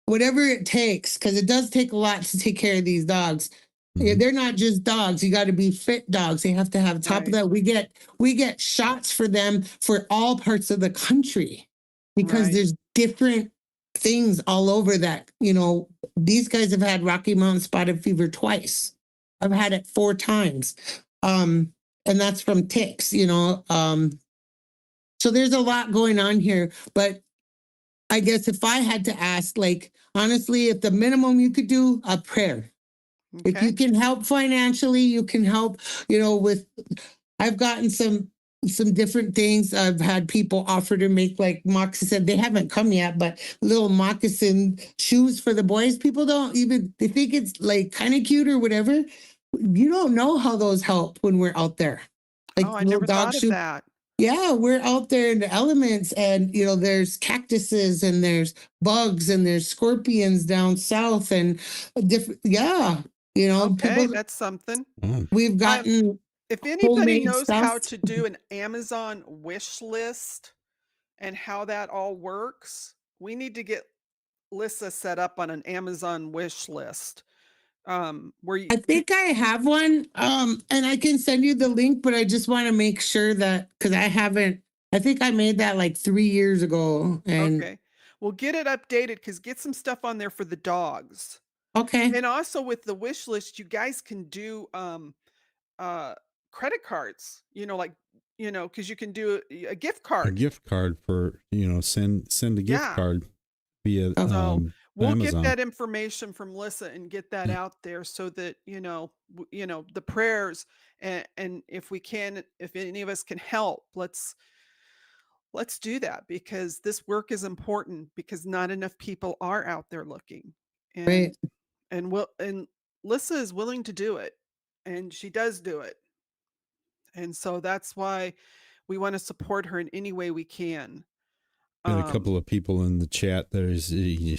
whatever it takes, because it does take a lot to take care of these dogs. Yeah, Mhm. they're not just dogs. You got to be fit dogs. They have to have, top of Right. that. We get shots for them for all parts of the country, because Right. there's different things all over that. These guys have had Rocky Mountain spotted fever twice. I've had it 4 times. And that's from ticks. So there's a lot going on here. But I guess if I had to ask, like, honestly, if the minimum you could do, a prayer. If Okay. you can help financially, you can help, with, I've gotten some different things. I've had people offer to make, like, moccasin. They haven't come yet, but little moccasin shoes for the boys. People don't even, they think it's like kind of cute or whatever. You don't know how those help when we're out there. Oh, Like I little never dog thought of shoe. that. Yeah, we're out there in the elements, and there's cactuses, and there's bugs, and there's scorpions down south, and different. Yeah, Okay, people. that's something. Mm. We've Um, gotten if anybody homemade knows how stuff. to do an Amazon wish list and how that all works, we need to get Lissa set up on an Amazon wish list. Where you I think I have one, and I can send you the link, but I just want to make sure that, because I haven't. I think I made that like 3 years ago, and Okay. Well, get it updated because get some stuff on there for the dogs. okay, And also with the wish list, you guys can do uh credit cards, like, because you can do a gift A card. gift card for, send a gift Yeah. card via oh, So we'll get Amazon. that information from Lissa and get that out there so that, the prayers and if we can, if any of us can help, let's do that because this work is important because not enough people are out there looking. And right, and Lissa is willing to do it and she does do it. And so that's why we want to support her in any way we can. Got a couple of people in the chat that is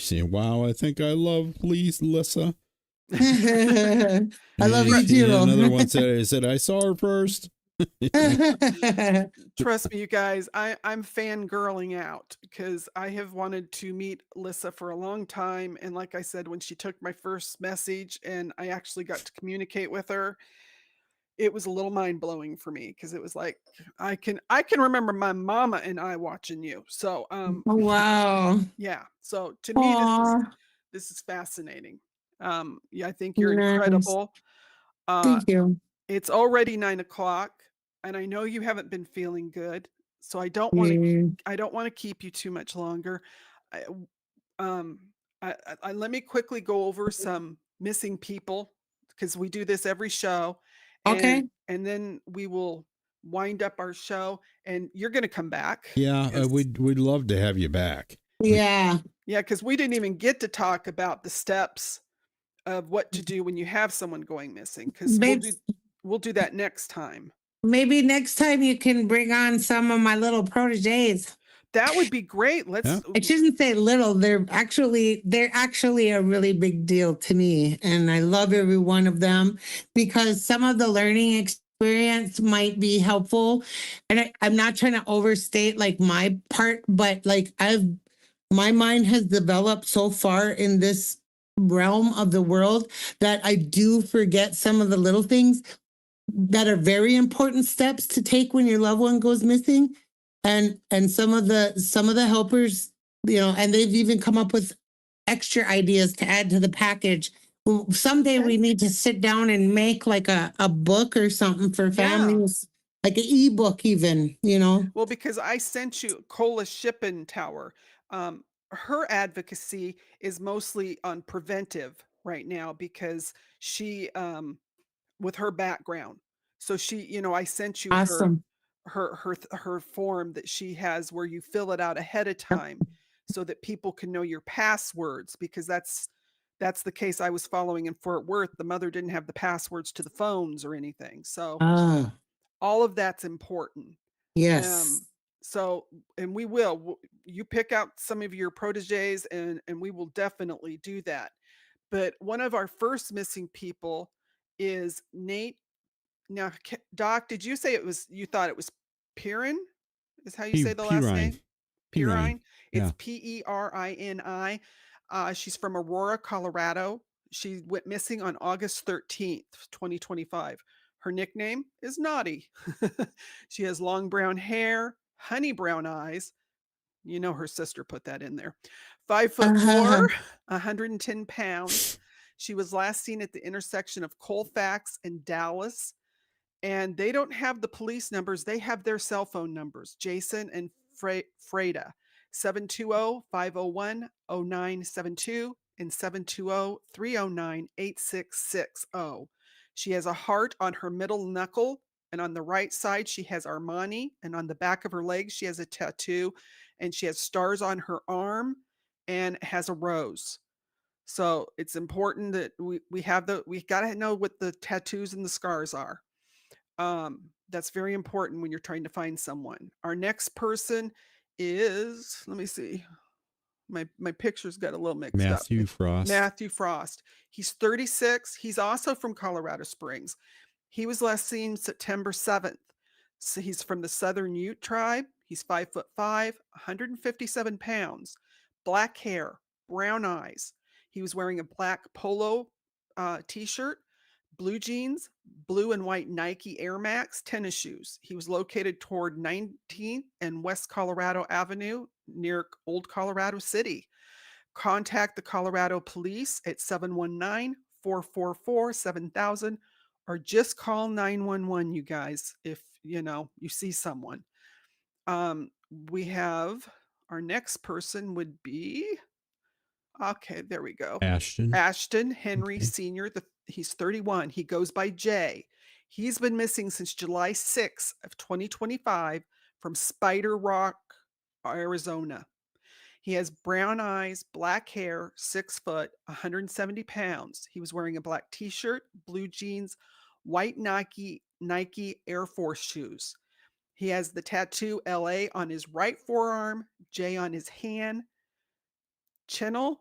saying, "Wow, I think I love Lissa." I love you And too. another one said, "I saw her first." Trust me, you guys, I'm fangirling out because I have wanted to meet Lissa for a long time. And like I said, when she took my first message and I actually got to communicate with her, it was a little mind blowing for me because it was like I can remember my mama and I watching you. So Wow. yeah. So to me Aw, this is fascinating. Yeah, I think you're nice. incredible. Uh Thank you. it's already 9 o'clock, and I know you haven't been feeling good, so Mm, I don't want to keep you too much longer. I, um, let me quickly go over some missing people because we do this every show, okay. and then we will wind up our show, and you're going to come back. Yeah, 'Cause- we'd love to have you back. Yeah. yeah, because we didn't even get to talk about the steps of what to do when you have someone going missing. Because we'll do that next time. Maybe next time you can bring on some of my little proteges. That would be great. Let's Yeah. I shouldn't say little. They're actually a really big deal to me. And I love every one of them because some of the learning experience might be helpful. And I'm not trying to overstate like my part, but like my mind has developed so far in this realm of the world that I do forget some of the little things that are very important steps to take when your loved one goes missing. And some of the helpers, and they've even come up with extra ideas to add to the package. Well, someday we need to sit down and make like a book or something for families, like an ebook even. Well, because I sent you Cola Shipping Tower. Her advocacy is mostly on preventive right now because she with her background. So I sent you Awesome. her form that she has where you fill it out ahead of Yep. time so that people can know your passwords because that's the case I was following in Fort Worth. The mother didn't have the passwords to the phones or anything. So Ah, all of that's important. yes. Um, so, and we will, you pick out some of your proteges and we will definitely do that. But one of our first missing people is Nate. Now, Doc, did you say you thought it was Pirin? Is how you say the last Pirine. name? Pirine. Pirine. It's Yeah. Perini. She's from Aurora, Colorado. She went missing on August 13th, 2025. Her nickname is Naughty. She has long brown hair, honey brown eyes. You know her sister put that in there. 5'4", 110 pounds. She was last seen at the intersection of Colfax and Dallas. And they don't have the police numbers. They have their cell phone numbers. Jason and Freda, 720-501-0972 and 720-309-8660. She has a heart on her middle knuckle, and on the right side, she has Armani, and on the back of her legs, she has a tattoo, and she has stars on her arm and has a rose. So it's important that we got to know what the tattoos and the scars are. That's very important when you're trying to find someone. Our next person is, let me see. My pictures got a little mixed up. Matthew Frost. Matthew Frost. He's 36. He's also from Colorado Springs. He was last seen September 7th. So he's from the Southern Ute tribe. He's 5'5", 157 pounds, black hair, brown eyes. He was wearing a black polo t-shirt, blue jeans, blue and white Nike Air Max tennis shoes. He was located toward 19th and West Colorado Avenue near Old Colorado City. Contact the Colorado Police at 719-444-7000 or just call 911, you guys, if you see someone. We have our next person would be okay, there we go. Ashton Henry Sr. He's 31. He goes by Jay. He's been missing since July 6th of 2025 from Spider Rock, Arizona. He has brown eyes, black hair, 6 foot, 170 pounds. He was wearing a black t-shirt, blue jeans, white Nike Air Force shoes. He has the tattoo LA on his right forearm, J on his hand, Chinle,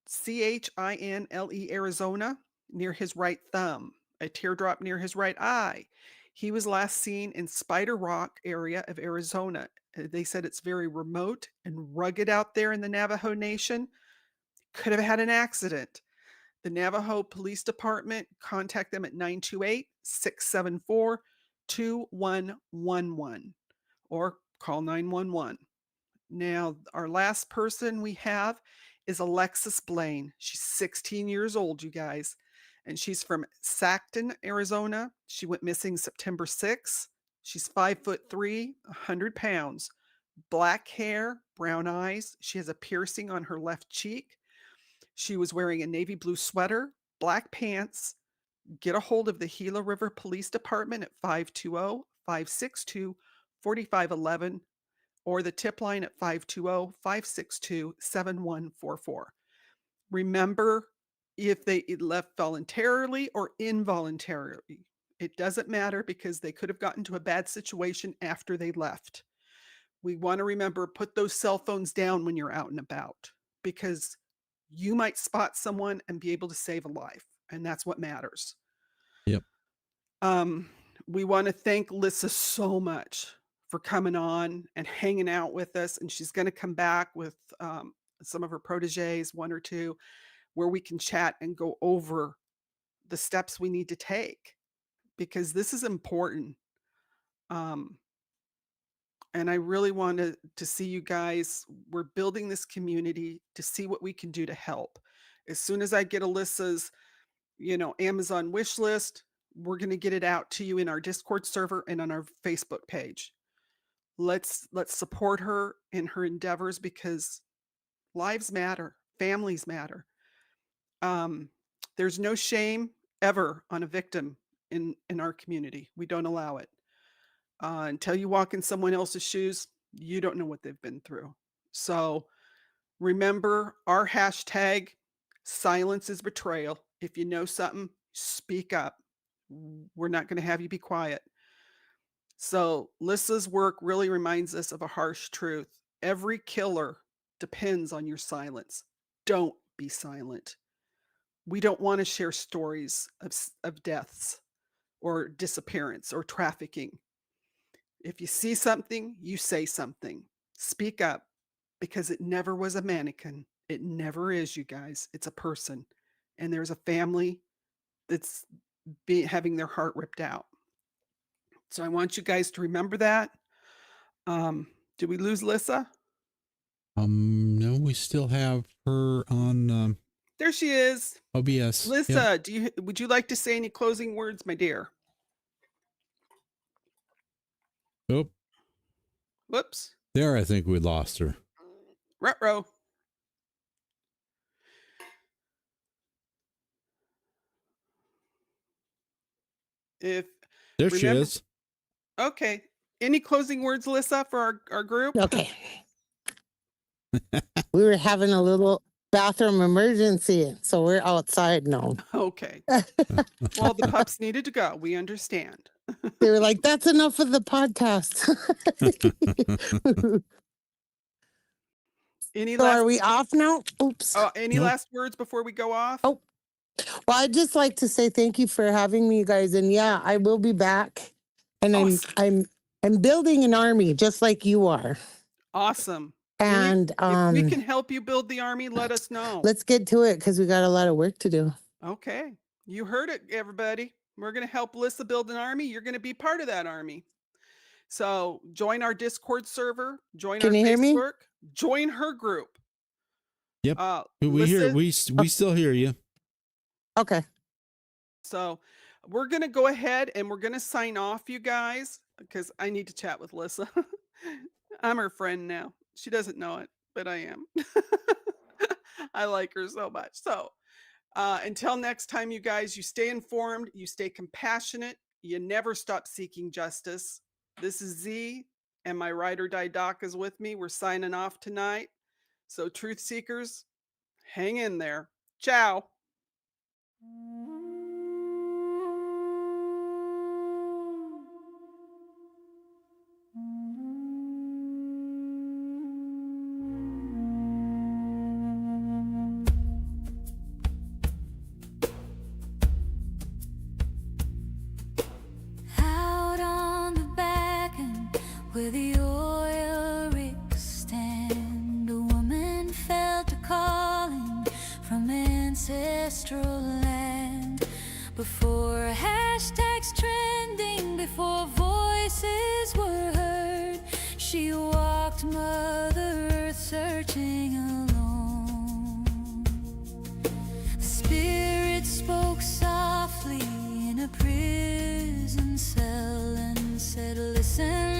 Chinle, Arizona, near his right thumb, a teardrop near his right eye. He was last seen in Spider Rock area of Arizona. They said it's very remote and rugged out there in the Navajo Nation. Could have had an accident. The Navajo Police Department, contact them at 928-674-2111 or call 911. Now, our last person we have is Alexis Blaine. She's 16 years old, you guys, and she's from Sackton, Arizona. She went missing September 6th. She's 5'3", 100 pounds, black hair, brown eyes. She has a piercing on her left cheek. She was wearing a navy blue sweater, black pants. Get a hold of the Gila River Police Department at 520-562-4511 or the tip line at 520-562-7144. Remember, if they left voluntarily or involuntarily, it doesn't matter because they could have gotten to a bad situation after they left. We want to remember, put those cell phones down when you're out and about because you might spot someone and be able to save a life, and that's what matters. Yep. We want to thank Lissa so much for coming on and hanging out with us, and she's going to come back with some of her proteges, one or two, where we can chat and go over the steps we need to take because this is important. And I really wanted to see you guys. We're building this community to see what we can do to help. As soon as I get Alyssa's, Amazon wish list, we're going to get it out to you in our Discord server and on our Facebook page. Let's support her in her endeavors because lives matter, families matter. There's no shame ever on a victim in our community. We don't allow it. Until you walk in someone else's shoes, you don't know what they've been through. So remember our hashtag, silence is betrayal. If you know something, speak up. We're not going to have you be quiet. So Lissa's work really reminds us of a harsh truth. Every killer depends on your silence. Don't be silent. We don't want to share stories of deaths or disappearance or trafficking. If you see something, you say something. Speak up because it never was a mannequin. It never is, you guys. It's a person. And there's a family that's having their heart ripped out. So I want you guys to remember that. Did we lose Lissa? No, we still have her on There she is. OBS. Lissa, would you like to say any closing words, my dear? Oh, Whoops. there, I think we lost her. Ruh-roh. There she is. Okay. Any closing words, Lissa, for our group? Okay. We were having a little bathroom emergency, so we're outside now. Okay. Well, the pups needed to go. We understand. They were like, that's enough of the podcast. Any So last are we off now? Oops. any Nope. last words before we go off? Oh. Well, I'd just like to say thank you for having me, you guys. And yeah, I will be back. And Awesome. I'm building an army just like you are. Awesome. And if we can help you build the army, let us know. let's get to it because we got a lot of work to do. Okay. You heard it, everybody. We're going to help Lissa build an army. You're going to be part of that army. So join our Discord server, join Can our you hear me? Facebook, join her group. Yep. We Lissa, still hear you. Okay. So we're going to go ahead and we're going to sign off, you guys, because I need to chat with Lissa. I'm her friend now. She doesn't know it, but I am. I like her so much. So until next time, you guys, you stay informed, you stay compassionate, you never stop seeking justice. This is Z, and my ride or die doc is with me. We're signing off tonight. So truth seekers, hang in there. Ciao. felt a calling from ancestral land. Before hashtags trending, before voices were heard, she walked Mother Earth searching alone. The spirit spoke softly in a prison cell and said, listen,